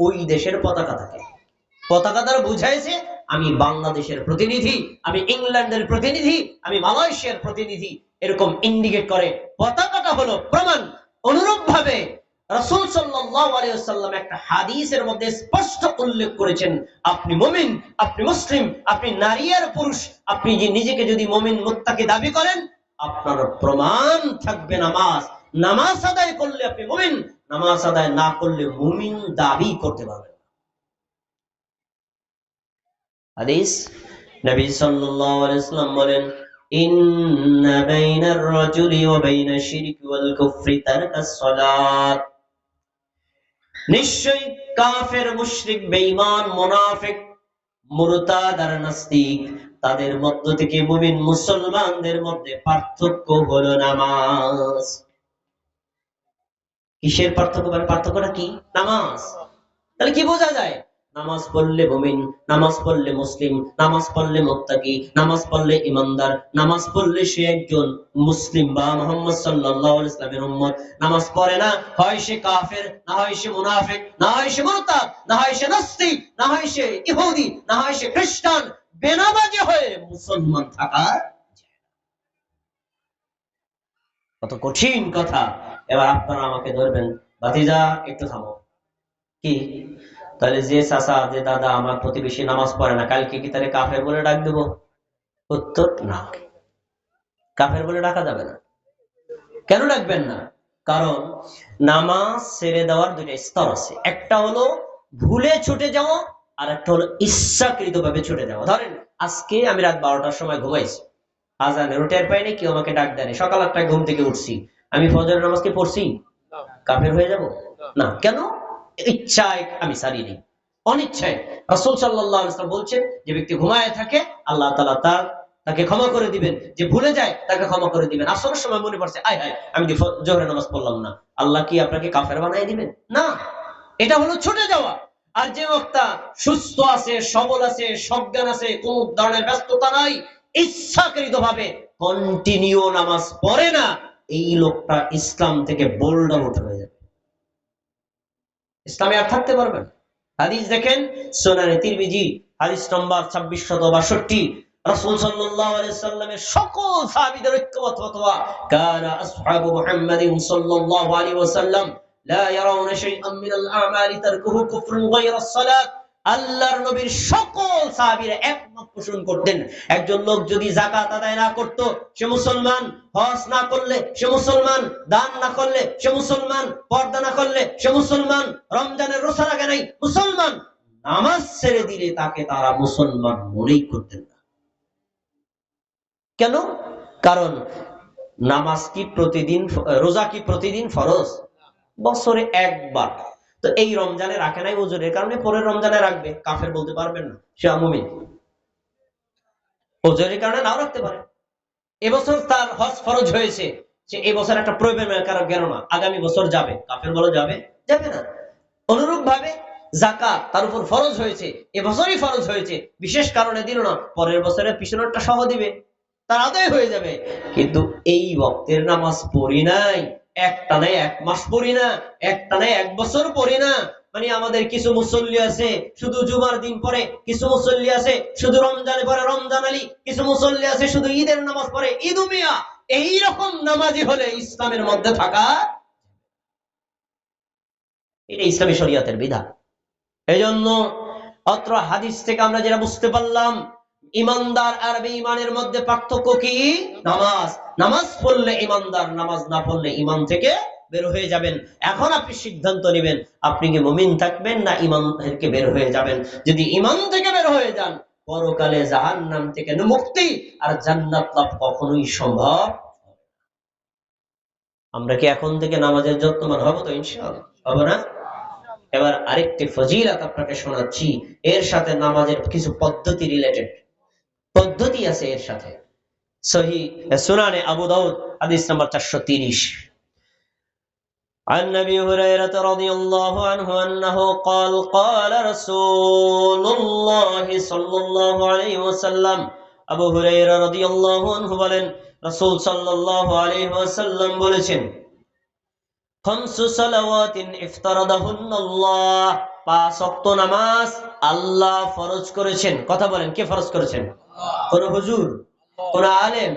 ওই দেশের পতাকা থাকে। পতাকা দ্বারা বুঝাইছে আমি বাংলাদেশের প্রতিনিধি, আমি ইংল্যান্ডের প্রতিনিধি, আমি মালয়েশিয়ার প্রতিনিধি, এরকম ইন্ডিকেট করে। পতাকাটা হলো প্রমাণ। অনুরূপ ভাবে রাসূল সাল্লাল্লাহু আলাইহি ওয়াসাল্লাম একটা হাদিসের মধ্যে স্পষ্ট উল্লেখ করেছেন, আপনি মুমিন, আপনি মুসলিম, আপনি নারী আর পুরুষ, আপনি যে নিজেকে যদি মুমিন মুত্তাকি দাবি করেন আপনার প্রমাণ থাকবে নামাজ। নামাজ আদায় করলে আপনি মুমিন, নামাজ আদায় না করলে মুমিন দাবি করতে পারবেন। হাদিস নবী সাল্লাল্লাহু আলাইহি ওয়াসাল্লাম বলেন, ইন্না বাইনার রাজুলি ওয়া বাইনাশ শিরকি ওয়াল কুফরি তারকাস সালাত। নিশ্চয়ই কাফের, মুশরিক, বেঈমান, মুনাফিক, মুরতাদ আর নাস্তিক তাদের মধ্য থেকে মুমিন মুসলমানদের মধ্যে পার্থক্য হলো নামাজ। কিসের পার্থক্য? মানে পার্থক্যটা কি? নামাজ। তাহলে কি বোঝা যায়? নামাজ পড়লে মুমিন, নামাজ পড়লে মুসলিম, নামাজ পড়লে মুত্তাকি, নামাজ পড়লে ইমানদার, নামাজ পড়লে সে একজন মুসলিম বা মুহাম্মদ সাল্লাল্লাহু আলাইহি ওয়াসাল্লামের উম্মত। নামাজ পড়ে না, হয় সে কাফের, না হয় সে মুনাফিক, না হয় সে মুরতাদ, না হয় সে নাস্তিক, না হয় সে ইহুদি, না হয় সে খ্রিস্টান। বেনামাজি হয়ে মুসলমান থাকা কত কঠিন কথা! এবার আপনারা আমাকে ধরবেন, ভাতিজা একটু থামো। কি? তাহলে যে চাচা, যে দাদা আমার প্রতিবেশী নামাজ পড়ে না, কালকে কি তাহলে কাফের বলে ডাক দেবো? উত্তর না, কাফের বলে ডাকা যাবে না। কেন ডাকবেন না? কারণ নামাজ ছেড়ে দেওয়ার দুইটা স্তর আছে। একটা হলো ভুলে ছুটে যাওয়া, আর একটা হলো ইচ্ছাকৃত ভাবে ছুটে যাওয়া। ধরেন আজকে আমি রাত 12টার সময় ঘুমাইছি, আজানের টের পাইনি, কেউ আমাকে ডাক দেয়নি, সকাল 8টায় ঘুম থেকে উঠছি, আমি ফজরের নামাজকে পড়ছি, কাফের হয়ে যাব না। কেন? ইচ্ছায় আমি ছাড়িনি, অনিচ্ছায়। রাসূল সাল্লাল্লাহু আলাইহি ওয়াসাল্লাম বলছেন, যে ব্যক্তি ঘুমায় থাকে আল্লাহ তাআলা তাকে ক্ষমা করে দিবেন, যে ভুলে যায় তাকে ক্ষমা করে দিবেন। আসরের সময় মনে পড়ছে, আয় হায় আমি জোহরের নামাজ পড়লাম না, আল্লাহ কি আপনাকে কাফের বানিয়ে দিবেন? না, এটা হলো ছুটে যাওয়া। আর যে বক্তা সুস্থ আছে, সবল আছে, সজ্ঞান আছে, কোন ধরনের ব্যস্ততা নাই, ইচ্ছাকৃত ভাবে কন্টিনিউ নামাজ পড়ে না, এই লোকটা ইসলাম থেকে বোল্ড আউট হয়ে যাবে, ইসলামে আর থাকতে পারবে না। হাদিস দেখেন সুনানে তিরমিজি হাদিস নম্বর 2662। রাসূল সাল্লাল্লাহু আলাইহি সাল্লামের সকল সাহাবীদের ঐক্যমত ফতোয়া, কানা আসহাবু মুহাম্মাদিন সাল্লাল্লাহু আলাইহি ওয়াসাল্লাম লা ইয়ারাউনা শাইআন মিনাল আ'মালি তারকুহু কুফরুন গায়রাস সালাত। আল্লাহর নবীর সকল সাহাবীরা একমত পোষণ করতেন, একজন লোক যদি যাকাত আদায় না করত সে মুসলমান, হজ না করলে সে মুসলমান, দান না করলে সে মুসলমান, পর্দা না করলে সে মুসলমান, রমজানের রোজা রাখে নাই মুসলমান, নামাজ ছেড়ে দিলে তাকে তারা মুসলমান মনেই করতেন না। কেন? কারণ নামাজ কি প্রতিদিন, রোজা কি প্রতিদিন ফরজ? বছরে একবার। তো এই রমজানে রাখে নাই ওজোরের কারণে পরের রমজানে রাখবে, কাফের বলতে পারবেন না, সে মুমিন। ওজোরের কারণে নাও রাখতে পারে। এবছর তার হজ ফরজ হয়েছে, সে এবছর একটা প্রবলেমের কারণে গেল না, আগামী বছর যাবে, কাফের বলা যাবে? যাবে না। অনুরূপ ভাবে যাকাত তার উপর ফরজ হয়েছে, এবছরই ফরজ হয়েছে, বিশেষ কারণে দিল না, পরের বছরে পিছনেরটা সহ দিবে, তার আদায় হয়ে যাবে। কিন্তু এই ওয়াক্তের নামাজ পড়ি নাই, একটা নাই 1 মাস পড়ি না, একটা নাই 1 বছর পড়ি না, মানে আমাদের কিছু মুসল্লি আছে শুধু জুমার দিন পড়ে, কিছু মুসল্লি আছে শুধু রমজানে পড়ে রমজান আলী, কিছু মুসল্লি আছে শুধু ঈদের নামাজ পড়ে ঈদ মিয়া। এইরকম নামাজি হলে ইসলামের মধ্যে থাকা, এটা ইসলামী শরিয়তের বিধান। এই জন্য অত্র হাদিস থেকে আমরা যেটা বুঝতে পারলাম, ইমানদার আর বেঈমানের মধ্যে পার্থক্য কি? নামাজ। নামাজ পড়লে ইমানদার, নামাজ না পড়লে ইমান থেকে বের হয়ে যাবেন। এখন আপনি সিদ্ধান্ত নেবেন আপনি কি মুমিন থাকবেন না ইমান থেকে বের হয়ে যাবেন। যদি ইমান থেকে বের হয়ে যান, পরকালে জাহান্নাম থেকে মুক্তি আর জান্নাত লাভ কখনোই সম্ভব। আমরা কি এখন থেকে নামাজের যত্নবান হব তো? ইনশাআল্লাহ হব না? এবার আরেকটি ফজিলত আপনাকে শোনাচ্ছি, এর সাথে নামাজের কিছু পদ্ধতি রিলেটেড পদ্ধতি আছে এর সাথে। সহিহ সুনানে আবু দাউদ হাদিস নাম্বার 430, عن ابي هريره رضي الله عنه انه قال قال رسول الله صلى الله عليه وسلم, আবু হুরায়রা রাদিয়াল্লাহু আনহু বলেন, রাসূল সাল্লাল্লাহু আলাইহি ওয়াসাল্লাম বলেছেন, খামসু সালাওয়াতিন ইফতারাদাহুন্নাল্লাহ, পাঁচ ওয়াক্ত নামাজ আল্লাহ ফরজ করেছেন। কথা বলেন, কে ফরজ করেছেন? কোন হুজুর, কোন আলেম?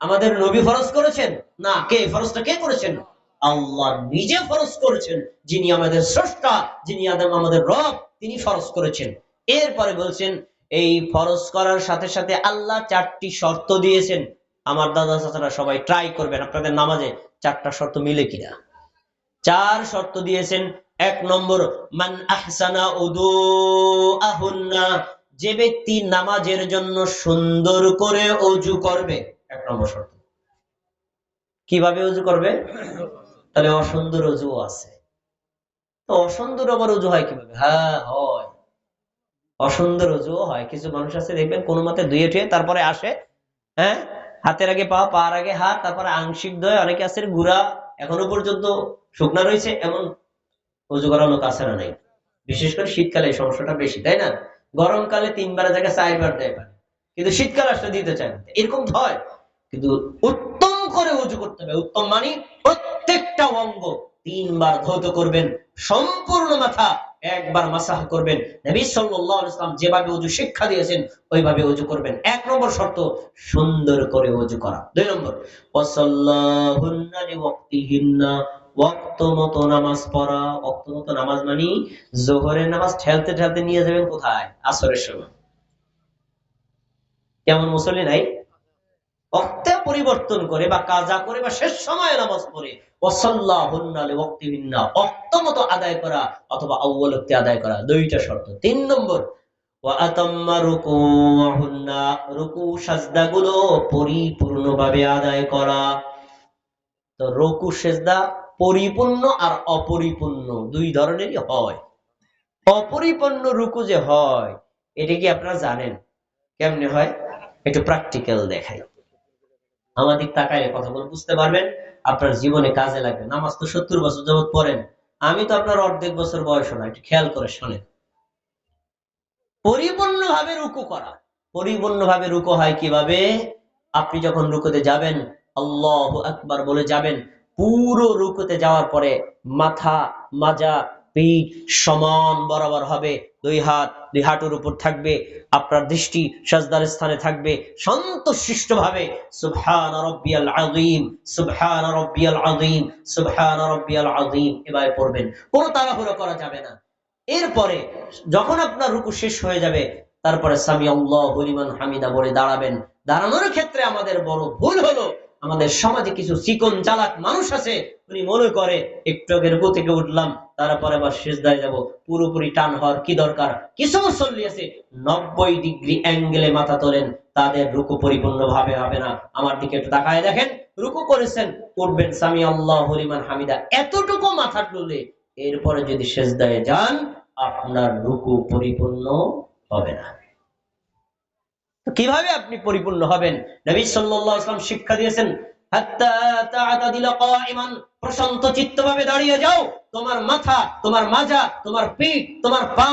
আমাদের নবী ফরজ করেছেন না। কে ফরজটা কে করেছেন? আল্লাহ নিজে ফরজ করেছেন। যিনি আমাদের স্রষ্টা, যিনি আমাদের রব, তিনি ফরজ করেছেন। এরপরে বলছেন, এই ফরজ করার সাথে সাথে আল্লাহ চারটি শর্ত দিয়েছেন। আমার দাদা চাচারা সবাই ট্রাই করবেন আপনাদের নামাজে চারটা শর্ত মিলে কিনা। চার শর্ত দিয়েছেন। এক নম্বর, মান আহসানা উদুআহুন্না, যে ব্যক্তি নামাজের জন্য সুন্দর করে ওযু করবে। এক নম্বর শর্ত। কিভাবে ওযু করবে? তাহলে অসুন্দর ওযুও আছে। তো অসুন্দর আবার ওযু হয় কিভাবে? হ্যাঁ হয়, অসুন্দর ওযুও হয়। কিছু মানুষ আছে দেখবেন কোনো মতে ধুয়ে টুয়ে তারপরে আসে, হ্যাঁ, হাতের আগে পা, পার আগে হাত, তারপরে আংশিক ধোয়। অনেকে আছে গুড়া এখনো পর্যন্ত শুকনা রয়েছে, এমন ওযু করার লোক আছে না? নাই। বিশেষ করে শীতকালে এই সমস্যাটা বেশি, তাই না? গরমকালে 3 বারের জায়গায় 4 বার দেয় পারে, কিন্তু শীতকালে আসলে দিতে চায় না। এরকম হয়। কিন্তু উত্তম করে ওযু করতে হবে। উত্তম মানে প্রত্যেকটা অঙ্গ 3 বার ধৌত করবেন, সম্পূর্ণ মাথা একবার মাসাহ করবেন। নবী সাল্লাল্লাহু আলাইহি ওয়াসাল্লাম যেভাবে ওযু শিক্ষা দিয়েছেন ওইভাবে ওযু করবেন। এক নম্বর শর্ত, সুন্দর করে ওযু করা। দুই নম্বর, ওয়াসাল্লাহুন্না লিওয়াক্তিহিন্না, ওয়াক্ত মতো নামাজ পড়া। ওয়াক্ত মতো নামাজ মানে যোহরের নামাজ ঠেলতে ঠেলতে নিয়ে যাবেন কোথায়? আসরের সময়। কেমন মুসল্লি নাই? ওয়াক্তে পরিবর্তন করে বা কাজা করে বা শেষ সময়ে নামাজ পড়ে। ওয়াসাল্লাহুন্না লিওয়াক্তিহিন্না, ওয়াক্ত মতো আদায় করা অথবা আউয়াল ওয়াক্তে আদায় করা। দুইটা শর্ত। তিন নম্বর, ওয়া আতাম্মা রুকুহুন্না, রুকু সাজদাগুলো পরিপূর্ণভাবে আদায় করা। তো রুকু সেজদা পরিপূর্ণ আর অপরিপূর্ণ দুই ধরনেরই হয়। অপরিপূর্ণ রুকু যে হয়, এটা কি আপনারা জানেন কেমনে হয়? একটু প্র্যাকটিক্যাল দেখাই। আমাদের তাকাইলে কথাগুলো বুঝতে পারবেন, আপনার জীবনে কাজে লাগবে। নামাজ তো 70 বছর যাবত পড়েন, আমি তো আপনার অর্ধেক বছর বয়স না। একটু খেয়াল করে শোনেন। পরিপূর্ণভাবে রুকু করা। পরিপূর্ণভাবে রুকু হয় কিভাবে? আপনি যখন রুকুতে যাবেন, আল্লাহু আকবার বলে যাবেন। পুরো রুকুতে যাওয়ার পরে মাথা, মাজা, পিঠ সমান বরাবর হবে। দুই হাত দুই হাঁটুর উপর থাকবে। আপনার দৃষ্টি সাজদার স্থানে থাকবে। শান্তশিষ্ট ভাবে সুবহান রাব্বিয়াল আযীম, সুবহান রাব্বিয়াল আযীম, সুবহান রাব্বিয়াল আযীম এভাবে পড়বেন। কোনো তাড়াহুড়ো করা যাবে না। এরপরে যখন আপনার রুকু শেষ হয়ে যাবে, তারপরে সামি আল্লাহু লিমান হামিদা বলে দাঁড়াবেন। দাঁড়ানোর ক্ষেত্রে আমাদের বড় ভুল হলো, আমাদের সমাজে কিছু চিকন চালাক মানুষ আছে, উনি মনে করে একটু আগে রুকু থেকে উঠলাম, তারপরে আবার সিজদায় যাব, পুরোপুরি টান হওয়ার কি দরকার? কিছু মুসল্লি আছে 90 ডিগ্রি অ্যাঙ্গেলে মাথা তোলেন, তাদের রুকু পরিপূর্ণভাবে হবে না। আমার দিকে একটু তাকায় দেখেন, রুকু করেছেন, উঠবেন সামি আল্লাহু লিমান হামিদা, এতটুকু মাথা তুলে এরপরে যদি সিজদায় যান, আপনার রুকু পরিপূর্ণ হবে না। কিভাবে আপনি পরিপূর্ণ হবেন? নবী সাল্লাল্লাহু আলাইহি ওয়াসাল্লাম শিক্ষা দিয়েছেন, হাত্তা তা'তাদিলা কাইমান, প্রশান্ত চিত্তভাবে দাঁড়িয়ে যাও। তোমার মাথা, তোমার মাজা, তোমার পিঠ, তোমার পা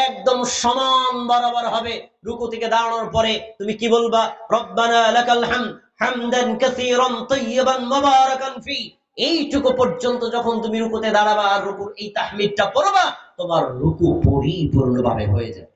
একদম সমান বরাবর হবে। রুকু থেকে দাঁড়ানোর পরে তুমি কি বলবা? রব্বানা লাকাল হামদ হামদান কাসীরান তাইয়িবান মুবারাকান ফি। এইটুকু পর্যন্ত যখন তুমি রুকুতে দাঁড়াবা আর রুকুর এই তাহমিদটা পড়বা, তোমার রুকু পরিপূর্ণভাবে হয়ে যাবে।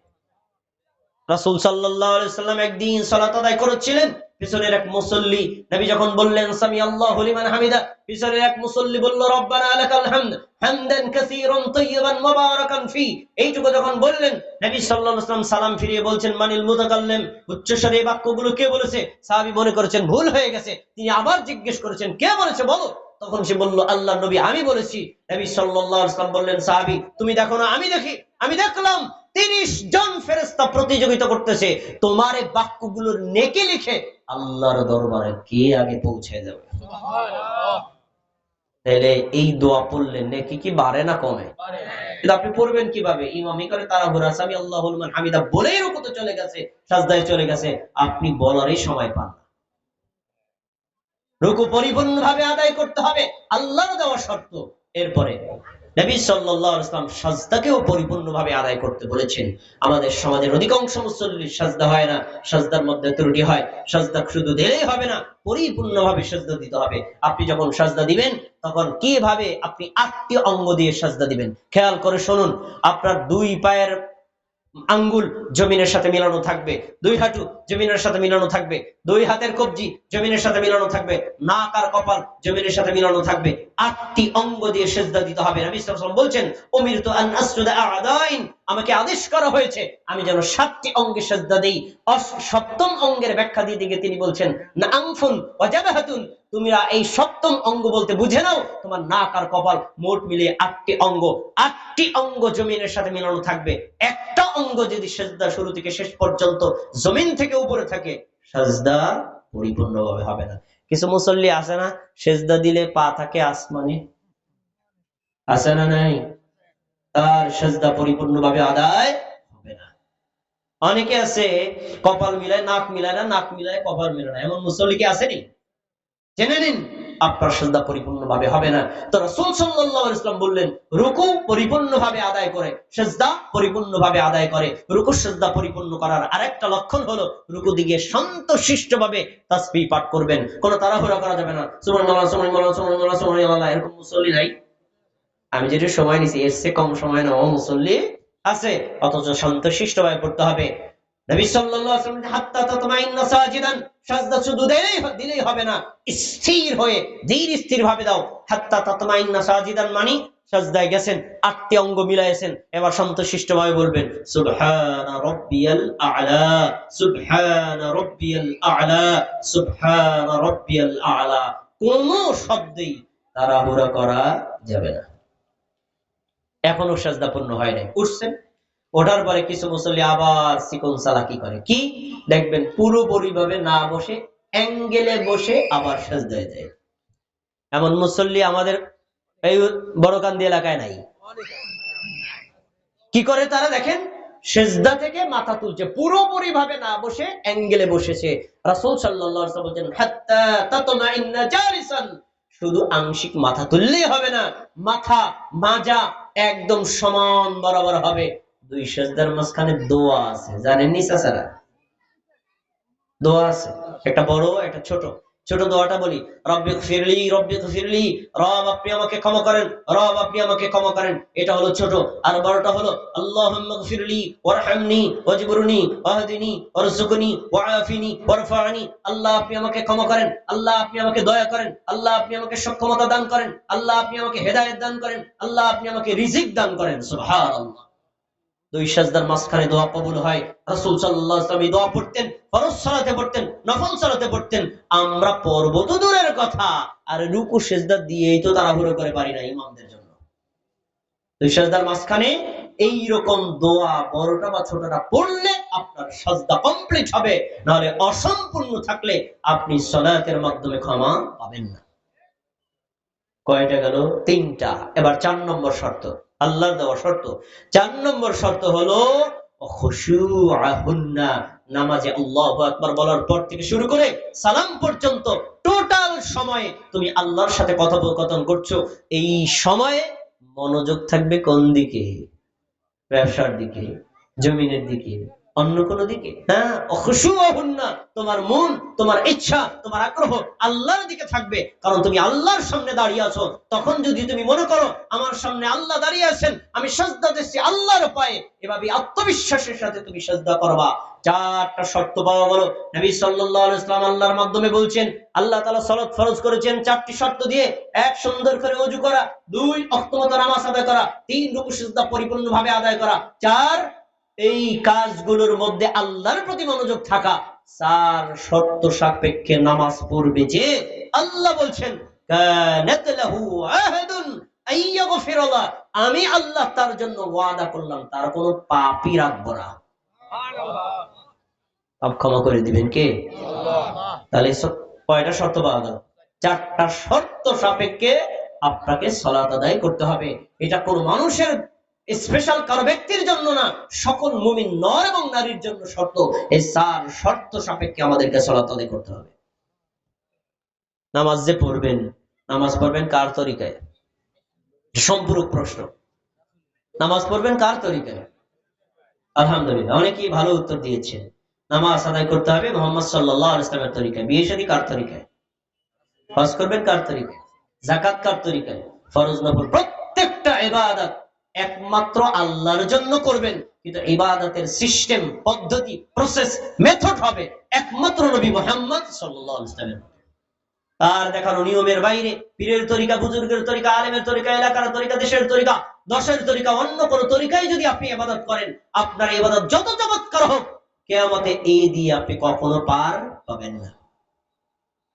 রাসূল সাল্লাল্লাহু আলাইহি সাল্লাম একদিন সালাত আদায় করেছিলেন, পিছনের এক মুসল্লি নবী যখন বললেন সামি আল্লাহু লিমান হামিদা, পিছনের এক মুসল্লি বলল রব্বানা লাকাল হামদ হামদান কাসীরান তাইয়িবান মুবারাকান ফি। এইটুকু যখন বললেন নবী সাল্লাল্লাহু আলাইহি ওয়াসাল্লাম সালাম ফিরিয়ে বলছেন মানিল মুতাকাল্লিম, উচ্চস্বরে এই বাক্যগুলো কে বলেছে? সাহাবী মনে করেছেন ভুল হয়ে গেছে, তিনি আবার জিজ্ঞেস করেছেন কে বলেছে বলো। তখন সে বলল আল্লাহর নবী আমি বলেছি। নবী সাল্লাল্লাহু আলাইহি ওয়াসাল্লাম বললেন সাহাবী তুমি দেখো না আমি দেখি? আমি দেখলাম 30 জন ফেরেশতা প্রতিযোগিতা করতেছে তোমার এই বাক্যগুলোর নেকি লিখে আল্লাহর দরবারে কে আগে পৌঁছে যাবে। তাহলে এই দোয়া পড়লে নেকি কি বাড়ে না কমে? কিন্তু আপনি পড়বেন কিভাবে? ইমামি করে তাড়াহুড়া সামি আল্লাহু লিমান হামিদা বলেই রুকুতে চলে গেছে, সাজদায় চলে গেছে, আপনি বলারই সময় পান না। রুকু পরিপূর্ণভাবে আদায় করতে হবে, আল্লাহর দেওয়া শর্ত। এরপরে নবী সাল্লাল্লাহু আলাইহি ওয়াসাল্লাম সাজদাকেও পরিপূর্ণভাবে আদায় করতে বলেছেন। আমাদের সমাজের অধিকাংশ মুসল্লির সাজদা হয় না, সাজদার মধ্যে ত্রুটি হয়। সাজদা শুধু দিলেই হবে না, পরিপূর্ণভাবে সাজদা দিতে হবে। আপনি যখন সাজদা দিবেন তখন কিভাবে আপনি 8টি অঙ্গ দিয়ে সাজদা দিবেন খেয়াল করে শুনুন। আপনার 2 পায়ের আঙ্গুল জমিনের সাথে মিলানো থাকবে, 2 হাঁটু জমিনের সাথে মিলানো থাকবে, 2 হাতের কবজি জমিনের সাথে মিলানো থাকবে, নাক আর কপাল জমিনের সাথে মিলানো থাকবে। 8টি অঙ্গ দিয়ে সিজদা দিতে হবে। নবী সাল্লাল্লাহু আলাইহি ওয়াসাল্লাম বলছেন উমিরতু আন আসজুদা আ'দাইন, আমাকে আদেশ করা হয়েছে আমি যেন 7টি অঙ্গে সিজদা দেই। 7ম অঙ্গের ব্যাখ্যা দিতে গিয়ে তিনি বলছেন না আনফুন ওয়া জাবহাতুন, তোমরা এই 7ম অঙ্গ বলতে বুঝে নাও তোমার নাক আর কপাল, মোট মিলিয়ে 8টি অঙ্গ। 8টি অঙ্গ জমিনের সাথে মিলানো থাকবে। একটা অঙ্গ যদি সিজদা শুরু থেকে শেষ পর্যন্ত জমিন থেকে উপরে থাকে সিজদা পরিপূর্ণভাবে হবে না। কিছু মুসল্লি আছে না সিজদা দিলে পা থাকে আসমানে, আছে না নাই? তার সিজদা পরিপূর্ণভাবে আদায় হবে না। অনেকে আছে কপাল মিলায় নাক মিলায় না, নাক মিলায় কপাল মিলায় না, এমন মুসল্লি কি আসেনি? জেনে নিন আপনার সিজদা পরিপূর্ণভাবে হবে না। তো রাসূল সাল্লাল্লাহু আলাইহি ওয়াসাল্লাম বললেন রুকু পরিপূর্ণভাবে আদায় করে, সিজদা পরিপূর্ণভাবে আদায় করে। রুকু সিজদা পরিপূর্ণ করার আরেকটা লক্ষণ হলো রুকু দিকে শান্তশিষ্টভাবে তাসবিহ পাঠ করবেন, কোনো তাড়াহুড়া করা যাবে না। সুবহানাল্লাহ সুবহানাল্লাহ সুবহানাল্লাহ সুবহানাল্লাহ এরকম মুসল্লি নাই। আমি যেটা সময় নিছি এর চেয়ে কম সময় না মুসল্লি আছে, অথচ শান্তশিষ্টভাবে পড়তে হবে। নবী সাল্লাল্লাহু আলাইহি ওয়াসাল্লাম হাত্তা তাতমাইন্না সাজিদান, সিজদা শুধু দিলেই হবে না, স্থির হয়ে ধীর স্থির ভাবে দাও। হাত্তা তাতমাইন্না সাজিদান মানে সিজদায় গেছেন, 8টি অঙ্গ মিলাইছেন, এবার শান্তশিষ্টভাবে বলবেন সুবহানা রাব্বিয়াল আ'লা সুবহানা রাব্বিয়াল আ'লা সুবহানা রাব্বিয়াল আ'লা। কোন শব্দেই তাড়াহুড়া করা যাবে না। এখনো সিজদা পূর্ণ হয় নাই, উঠছেন, ওঠার পরে কিছু মুসল্লি আবার চিকন চালাকি করে, কি দেখবেন পুরোপুরি ভাবে না বসে অ্যাঙ্গেলে বসে আবার সিজদায় যায়। এমন মুসল্লি আমাদের এই বড়কান্দি এলাকায় নাই। কি করে তারা দেখেন সিজদা থেকে মাথা তুলছে, পুরোপুরি ভাবে না বসে অ্যাঙ্গেলে বসেছে। রাসূল সাল্লাল্লাহু আলাইহি ওয়াসাল্লাম বলেন হাত্তা তাতমাইন্না জালিসান, শুধু আংশিক মাথা তুললেই হবে না, মাথা মাজা একদম সমান বরাবর হবে। 2 সিজদার মাঝখানে দোয়া আছে, জানেন নি চাচারা? দোয়া আছে, একটা বড় একটা ছোট। ছোট দোয়াটা বলি রব্বিগফিরলি রব্বিগফিরলি, রব আপনি আমাকে ক্ষমা করেন, রব আপনি আমাকে ক্ষমা করেন, এটা হলো ছোট। আর বড়টা হলো আল্লাহুম্মা গফিরলি ওয়ারহামনি ওয়াজবুরনি ওয়াহদিনি ওয়ারযুকনি ওয়াআফিনি ওয়ারফা'নি, আল্লাহ আপনি আমাকে ক্ষমা করেন, আল্লাহ আপনি আমাকে দয়া করেন, আল্লাহ আপনি আমাকে সক্ষমতা দান করেন, আল্লাহ আপনি আমাকে হেদায়েত দান করেন, আল্লাহ আপনি আমাকে রিজিক দান করেন। সুবহানাল্লাহ। 2 সিজদার মাঝখানে দোয়া কবুল হয়। রাসূল সাল্লাল্লাহু আলাইহি ওয়াসাল্লাম দোয়া পড়তেন, ফরজ সালাতে পড়তেন, নফল সালাতে পড়তেন। আমরা পড়ব তো দূরের কথা, আর রুকু সিজদা দিয়েই তো তাড়াহুড়ো করে পারি না ইমামদের জন্য। 2 সিজদার মাঝখানে এই রকম দোয়া বড়টা বা ছোটটা পড়লে আপনার সিজদা কমপ্লিট হবে, নাহলে অসম্পূর্ণ থাকলে আপনি সালাতের মাধ্যমে ক্ষমা পাবেন না। কয়টা গেল? 3টা। এবার 4 নম্বর শর্ত, আল্লাহর দেওয়া শর্ত। 4 নম্বর শর্ত হলো খুশুআহুন্না, নামাজে আল্লাহু আকবার বলার পর থেকে শুরু করে সালাম পর্যন্ত টোটাল সময়ে তুমি আল্লাহর সাথে কথোপকথন করছো, এই সময়ে মনোযোগ থাকবে কোন দিকে? ব্যবসার দিকে, জমিনের দিকে, অন্য কোনো দিকে? হ্যাঁ, খুশুউহুন্না, তোমার মন, তোমার ইচ্ছা, তোমার আগ্রহ আল্লাহর দিকে থাকবে, কারণ তুমি আল্লাহর সামনে দাঁড়িয়ে আছো। তখন যদি তুমি মনে করো আমার সামনে আল্লাহ দাঁড়িয়ে আছেন, আমি সিজদা দিচ্ছি আল্লাহর পায়ে, এভাবে আত্মবিশ্বাসের সাথে তুমি সিজদা করবা। চারটা শর্ত পাওয়া গেল। নবী সাল্লাল্লাহু আলাইহি ওয়াসাল্লাম আল্লাহর মাধ্যমে বলছেন, আল্লাহ তাআলা সালাত ফরজ করেছেন চারটি শর্ত দিয়ে। এক, সুন্দর করে ওযু করা। দুই, ওয়াক্ত মতো নামাজ আদায় করা। তিন, রুকু সিজদা পরিপূর্ণভাবে আদায় করা। চার, এই কাজগুলোর মধ্যে আল্লাহর প্রতি মনোযোগ থাকা। চার শর্ত সাপেক্ষে নামাজ পড়বে যে আল্লাহ বলছেন, কানাত লাহু আহাদুন আইয়াগফিরাল্লাহ, আমি আল্লাহ তার জন্য ওয়াদা করলাম তার কোনো পাপই রাখবো না। পাপ ক্ষমা করে দিবেন কে? তাহলে কয়টা শর্ত পাওয়া গেল? চারটা শর্ত সাপেক্ষে আপনাকে সালাত আদায় করতে হবে। এটা কোন মানুষের স্পেশাল কারো ব্যক্তির জন্য না, সকল মুমিন নর এবং নারীর জন্য শর্ত। এই চার শর্ত সাপেক্ষে আমাদেরকে সালাত আদায় করতে হবে। নামাজ যে পড়বেন, নামাজ পড়বেন কার তরিকায়? সম্পূরক প্রশ্ন। নামাজ পড়বেন কার তরিকায়? আলহামদুলিল্লাহ, অনেকেই ভালো উত্তর দিয়েছেন। নামাজ আদায় করতে হবে মুহাম্মদ সাল্লাল্লাহু আলাইহি ওয়াসাল্লামের তরিকায়। বিয়ে শাদী কার তরিকায়? হজ করবেন কার তরিকায়? যাকাত কার তরিকায়? ফরজ নফল প্রত্যেকটা ইবাদত একমাত্র আল্লাহর জন্য করবেন, কিন্তু ইবাদতের সিস্টেম, পদ্ধতি, প্রসেস, মেথড হবে একমাত্র নবী মুহাম্মদ সাল্লাল্লাহু আলাইহি ওয়াসাল্লামের। আর দেখানো নিয়মের বাইরে পীরের তরিকা, বুজুর্গের তরিকা, আলেমের তরিকা, এলাকার তরিকা, দেশের তরিকা, দশের তরিকা, অন্য কোন তরিকায় যদি আপনি ইবাদত করেন, আপনার ইবাদত যত চমৎকার হোক, কিয়ামতে এই দিয়ে আপনি কখনো পার পাবেন না।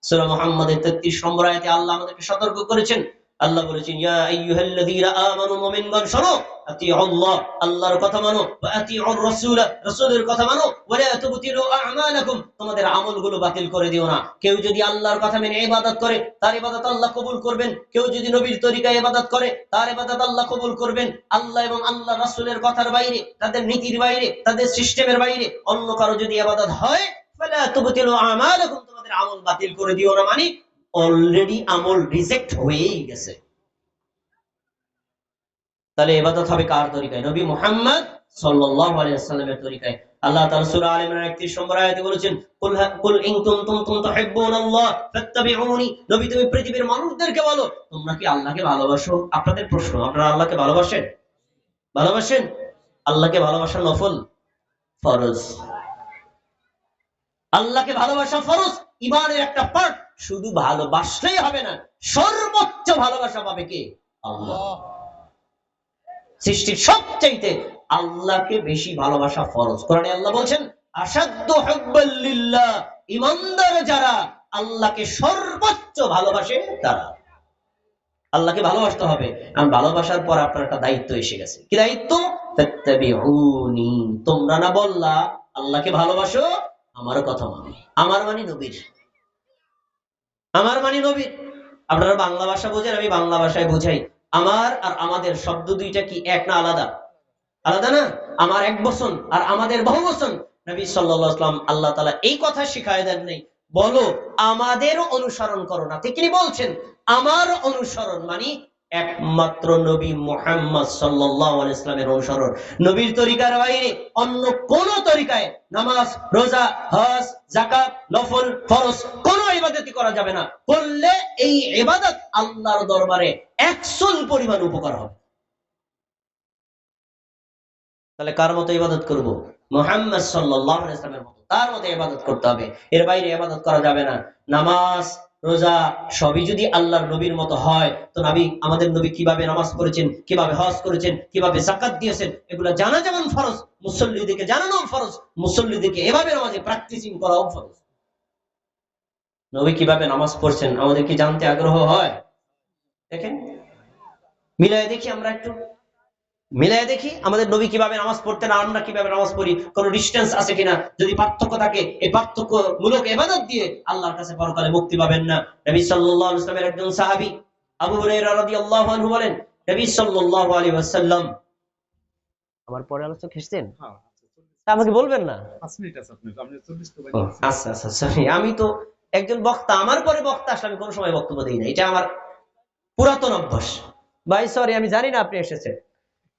সূরা মুহাম্মাদের 33 নম্বর আয়াতে আল্লাহ আমাদেরকে সতর্ক করেছেন। আল্লাহ বলেছেন, ইয়া আইয়ুহাল্লাযীনা আমানু, মুমিনগণ শোনো, আতিউল্লাহ, আল্লাহর কথা মানো, ওয়া আতিউর রাসূল, রাসূলের কথা মানো, ওয়া লা তুবতিলু আ'মালাকুম, তোমাদের আমলগুলো বাতিল করে দিও না। কেউ যদি আল্লাহর কথা মেনে ইবাদত করে, তার ইবাদত আল্লাহ কবুল করবেন। কেউ যদি নবীর তরিকায় ইবাদত করে, তার ইবাদত আল্লাহ কবুল করবেন। আল্লাহ এবং আল্লাহর রাসূলের কথার বাইরে, তাদের নীতির বাইরে, তাদের সিস্টেমের বাইরে অন্য কারো যদি ইবাদত হয়, ফালা তুবতিলু আ'মালাকুম, তোমাদের আমল বাতিল করে দিও না, মানে অলরেডি আমল রিজেক্ট হয়েই গেছে। তাহলে ইবাদত হবে কার তরিকায়? নবী মুহাম্মদ সাল্লাল্লাহু আলাইহি ওয়াসাল্লামের তরিকায়। আল্লাহ তাআলা সূরা আলে ইমরান 31 নম্বর আয়াতে বলেছেন, কুল ইন কুনতুম তুহিব্বুনাল্লাহ ফাত্তাবিউনি, নবী তুমি পৃথিবীর মানুষদেরকে বলো তোমরা কি আল্লাহকে ভালোবাসো? আপনাদের প্রশ্ন, আপনারা আল্লাহকে ভালোবাসেন? ভালোবাসেন? আল্লাহকে ভালোবাসা নফল, ফরজ। আল্লাহকে ভালোবাসা ফরজ, ঈমানের একটা পার্ট। শুধু ভালোবাসলেই হবে না, সর্বোচ্চ ভালোবাসা পাবে কে? আল্লাহ। সৃষ্টির সবচাইতে আল্লাহকে বেশি ভালোবাসা ফরজ। কোরআনে আল্লাহ বলছেন, আশাদ্দু হুব্বাল লিল্লাহ, ঈমানদার যারা আল্লাহকে সর্বোচ্চ ভালোবাসে তারা। আল্লাহকে ভালোবাসতে হবে। আর ভালোবাসার পর আপনার একটা দায়িত্ব এসে গেছে। কি দায়িত্ব? ফাত্তাবিউনি, তোমরা না বললা আল্লাহকে ভালোবাসো, আমার কথা মানো। আমার মানে নবীর, আমার মানে নবীর। আপনারা বাংলা ভাষা বোঝেন, আমি বাংলা ভাষায় বুঝাই। আমার আর আমাদের শব্দ দুইটা কি এক না আলাদা? আলাদা না? আমার এক বচন আর আমাদের বহু বচন। নবী সাল্লাল্লাহু আলাইহি ওয়াসাল্লাম আল্লাহ তাআলা এই কথা শিখায় দেন নাই, বলো আমাদের অনুসরণ করো না। তিনি বলছেন আমার অনুসরণ মানে একমাত্র নবী মুহাম্মদ সাল্লাল্লাহু আলাইহি ওয়াসাল্লামের অনুসরণ। নবীর তরিকার বাইরে অন্য কোন তরিকায় নামাজ, রোজা, হজ, যাকাত, নফল, ফরজ কোন ইবাদতই করা যাবে না। করলে এই ইবাদত আল্লাহর দরবারে 100 পরিমাণ উপকার হবে। তাহলে কার মতো ইবাদত করব? মুহাম্মদ সাল্লাল্লাহু আলাইহি ওয়াসাল্লামের মতো, তার মতো ইবাদত করতে হবে। এর বাইরে ইবাদত করা যাবে না। নামাজ, রোজা সবই যদি আল্লাহর নবীর মতো হয়, তো নবী, আমাদের নবী কিভাবে নামাজ পড়েছেন, কিভাবে হজ করেছেন, কিভাবে যাকাত দিয়েছেন, এগুলো জানা যেমন ফরজ, মুসল্লিদেরকে জানানোও ফরজ, মুসল্লিদেরকে এভাবে নামাজে প্র্যাকটিসিং করাও ফরজ। নবী কিভাবে নামাজ পড়ছেন আমাদের কি জানতে আগ্রহ হয়? দেখেন, মিলায় দেখি, আমরা একটু মিলাই দেখি আমাদের নবী কিভাবে নামাজ পড়তেন, আমরা কিভাবে নামাজ পড়ি, কোন ডিসটেন্স আছে কিনা। যদি পার্থক্য থাকে, এই পার্থক্য মূলক ইবাদত দিয়ে আল্লাহর কাছে পরকালে মুক্তি পাবেন না। নবী সাল্লাল্লাহু আলাইহি ওয়াসাল্লামের একজন সাহাবী আবু হুরায়রা রাদিয়াল্লাহু আনহু বলেন, নবী সাল্লাল্লাহু আলাইহি ওয়াসাল্লাম, আমার পরে আলোচনা খেসছেন, আমাকে বলবেন না? 5 মিনিট আছে আপনি, আপনি 40 তো বাইরে। আচ্ছা আচ্ছা, সরি, আমি তো একজন বক্তা, আমার পরে বক্তা আসলে আমি কোনো সময় বক্তব্য দেই না, এটা আমার পুরাতন অভ্যাস। ভাই সরি, আমি জানি না আপনি এসেছেন।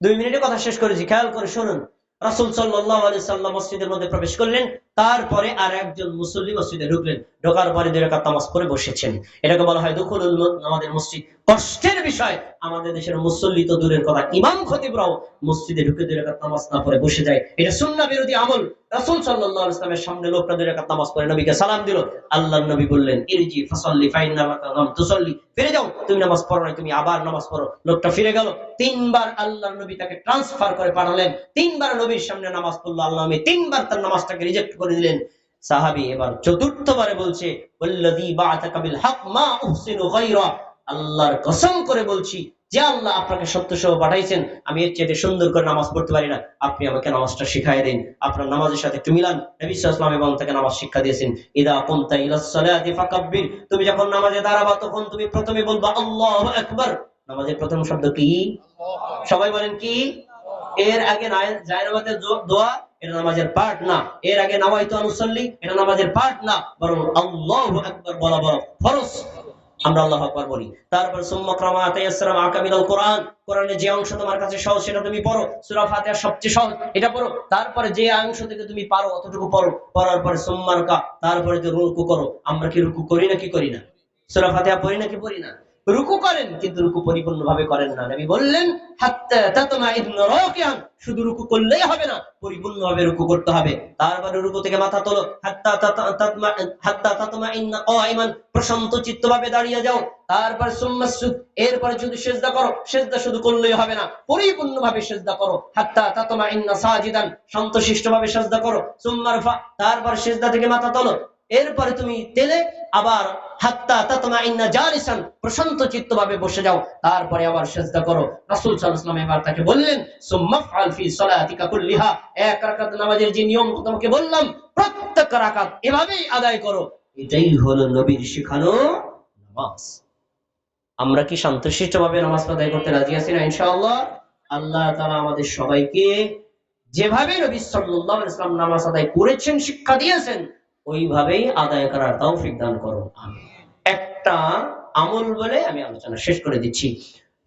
2 মিনিটে কথা শেষ করেছি, খেয়াল করে শুনুন। রাসূল সাল্লাল্লাহু আলাইহি সাল্লাম মসজিদের মধ্যে প্রবেশ করলেন, তারপরে আর একজন মুসল্লি মসজিদে ঢুকলেন, ঢোকার পরে 2 রাকাত নামাজ পড়ে বসেছেন। এটাকে বলা হয় দুখুলুল আমাদের মসজিদ। কষ্টের বিষয়, আমাদের দেশের মুসল্লি তো দূরের কথা, ইমাম খতিবরাও মসজিদে ঢুকে 2 রাকাত নামাজ না পড়ে বসে যায়। এটা সুন্নাহ বিরোধী আমল। রাসূল সাল্লাল্লাহু আলাইহি ওয়াসাল্লামের সামনে লোকটা 2 রাকাত নামাজ পড়ে নবীকে সালাম দিল। আল্লাহর নবী বললেন, ইরজি ফাসাল্লি ফাইন্নাকা লাম তুসাল্লি, ফিরে যাও, তুমি নামাজ পড়ো না, তুমি আবার নামাজ পড়ো। লোকটা ফিরে গেল। 3 বার আল্লাহর নবী তাকে ট্রান্সফার করে পাঠালেন। 3 বার নবীর সামনে নামাজ পড়লো, আল্লাহ নবী 3 বার তার নামাজটাকে রিজেক্ট করে দিলেন। সাহাবী এবার চতুর্থবারে বলছে, ওয়াল্লাযী বা'আতাকা বিল হক মা উহসিনু গায়রা, আল্লাহর কসম করে বলছি, যে আল্লাহ আপনাকে সত্য সহ পাঠাইছেন, আমি এর চেয়ে সুন্দর করে নামাজ পড়তে পারি না, আপনি আমাকে নামাজটা শিখাই দিন, আপনার নামাজের সাথে একটু মিলান। নবী সাল্লাল্লাহু আলাইহি ওয়াসাল্লাম এবং তাকে নামাজ শিক্ষা দিয়েছেন, ইদা কুমতা ইলাস সালাতি ফাকাব্বির, তুমি যখন নামাজে দাঁড়াবা তখন তুমি প্রথমে বলবা আল্লাহু আকবার। নামাজের প্রথম শব্দ কি? সবাই বলেন কি? এর আগে জায়নামাজের দোয়া, এটা নামাজের পার্ট না। এর আগে নাওয়াইতু আনুসাল্লি, এটা নামাজের পার্ট না, বরং আল্লাহু আকবার বলা বড় ফরজ। আমরা আল্লাহু আকবার বলি। তারপর সুম্মা ক্রামা তায়াসসারা মাআকা মিনাল কোরআন, কোরআনের যে অংশ তোমার কাছে সহজ সেটা তুমি পড়ো। সূরা ফাতিহার সবচেয়ে সহজ, এটা পড়ো। তারপরে যে অংশ থেকে তুমি পারো অতটুকু পড়ো। পড়ার পরে সুম্মা রাকা, তারপরে তো রুকু করো। আমরা কি রুকু করি নাকি করি না? সূরা ফাতিহা পড়ি নাকি পড়ি না? রুকু করেন, কিন্তু রুকু পরিপূর্ণভাবে করেন না। নবী বললেন, হাত্তা তাতমাইন্না রাকিয়ান, শুধু রুকু করলেই হবে না, পরিপূর্ণভাবে রুকু করতে হবে। তারপরে রুকু থেকে মাথা তোলো, হাত্তা তাতমাইন্না কায়িমান, প্রশান্ত চিত্তভাবে দাঁড়িয়ে যাও। তারপর সুম্মাসজুদ, এরপরে যদি সিজদা করো, সিজদা শুধু করলেই হবে না, পরিপূর্ণভাবে সিজদা করো। হাত্তা তাতমাইন্না সাজিদান, শান্তশিষ্টভাবে সিজদা করো। সুম্মারফা, তারপর সিজদা থেকে মাথা তোলো। এরপরে তুমি তেলে আবার হাত্তা তাতমাইন্না জালিসান, প্রশান্ত চিত্তভাবে বসে যাও। তারপরে আবার সিজদা করো। রাসূল সাল্লাল্লাহু আলাইহি ওয়াসাল্লাম এবার তাকে বললেন, সুম্মাফআল ফি সালাতিকা কুল্লিহা, এক রাকাত নামাজের যে নিয়ম তোমাকে বললাম, প্রত্যেক রাকাত এভাবেই আদায় করো। এটাই হলো নবীর শেখানো নামাজ। আমরা কি শান্তশিষ্টভাবে নামাজ আদায় করতে রাজি আছি না? ইনশাআল্লাহ। আল্লাহ তাআলা আমাদের সবাইকে যেভাবে নবী সাল্লাল্লাহু আলাইহি ওয়াসাল্লাম নামাজ আদায় করেছেন, শিক্ষা দিয়েছেন, ওইভাবেই আদায় করার তৌফিক দান করুন। আমিন। একটা আমল বলে আমি আলোচনা শেষ করে দিচ্ছি।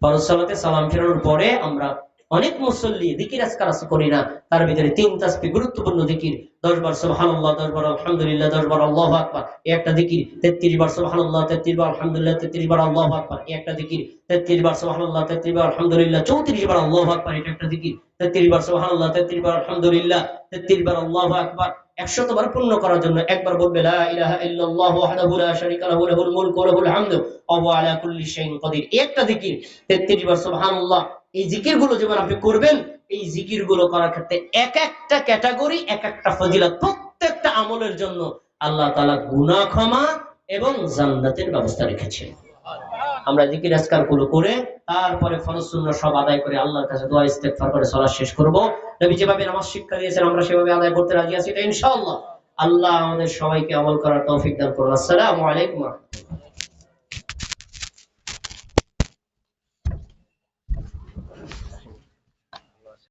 ফরজ সালাতে সালাম ফেরানোর পরে আমরা অনেক মুসল্লি যিকির আজকার আছে করি না, তার ভিতরে 3 তাসবিহ গুরুত্বপূর্ণ যিকির। 10 বার সুবহানাল্লাহ, 10 বার আলহামদুলিল্লাহ, 10 বার আল্লাহু আকবার, এই একটা যিকির। 33 বার সুবহানাল্লাহ, 33 বার আলহামদুলিল্লাহ, 33 বার আল্লাহু আকবার, এই একটা যিকির। 33 বার সুবহানাল্লাহ, 33 বার আলহামদুলিল্লাহ, 34 বার আল্লাহু আকবার, এটা একটা যিকির। 33 বার সুবহানাল্লাহ, 33 বার আলহামদুলিল্লাহ, 33 বার আল্লাহু আকবার। 100 বার পূর্ণ করার জন্য একবার বলবে লা ইলাহা ইল্লাল্লাহু ওয়াহদাহু লা শারীকা লাহু লাহুল মুলকু ওয়া লাহুল হামদু ওয়া হুয়া আলা কুল্লি শাইইন কাদির, এই একটা যিকির। 33 বার সুবহানাল্লাহ। এই জিকিরগুলো যখন আপনি করবেন, এই জিকিরগুলো করার ক্ষেত্রে এক একটা ক্যাটাগরি, এক একটা ফজিলত, প্রত্যেকটা আমলের জন্য আল্লাহ তাআলা গুনাহ ক্ষমা এবং জান্নাতের ব্যবস্থা রেখেছেন। আমরা জিকির আজকার গুলো করে তারপরে ফরজ সুন্নাহ সব আদায় করে আল্লাহর কাছে দোয়া ইস্তেগফার করে সালাত শেষ করব। নবী যেভাবে নামাজ শিক্ষা দিয়েছেন আমরা সেভাবে আদায় করতে রাজি আছি, এটা ইনশাআল্লাহ। আল্লাহ আমাদের সবাইকে আমল করার তৌফিক দান করুন। আসসালামু আলাইকুম।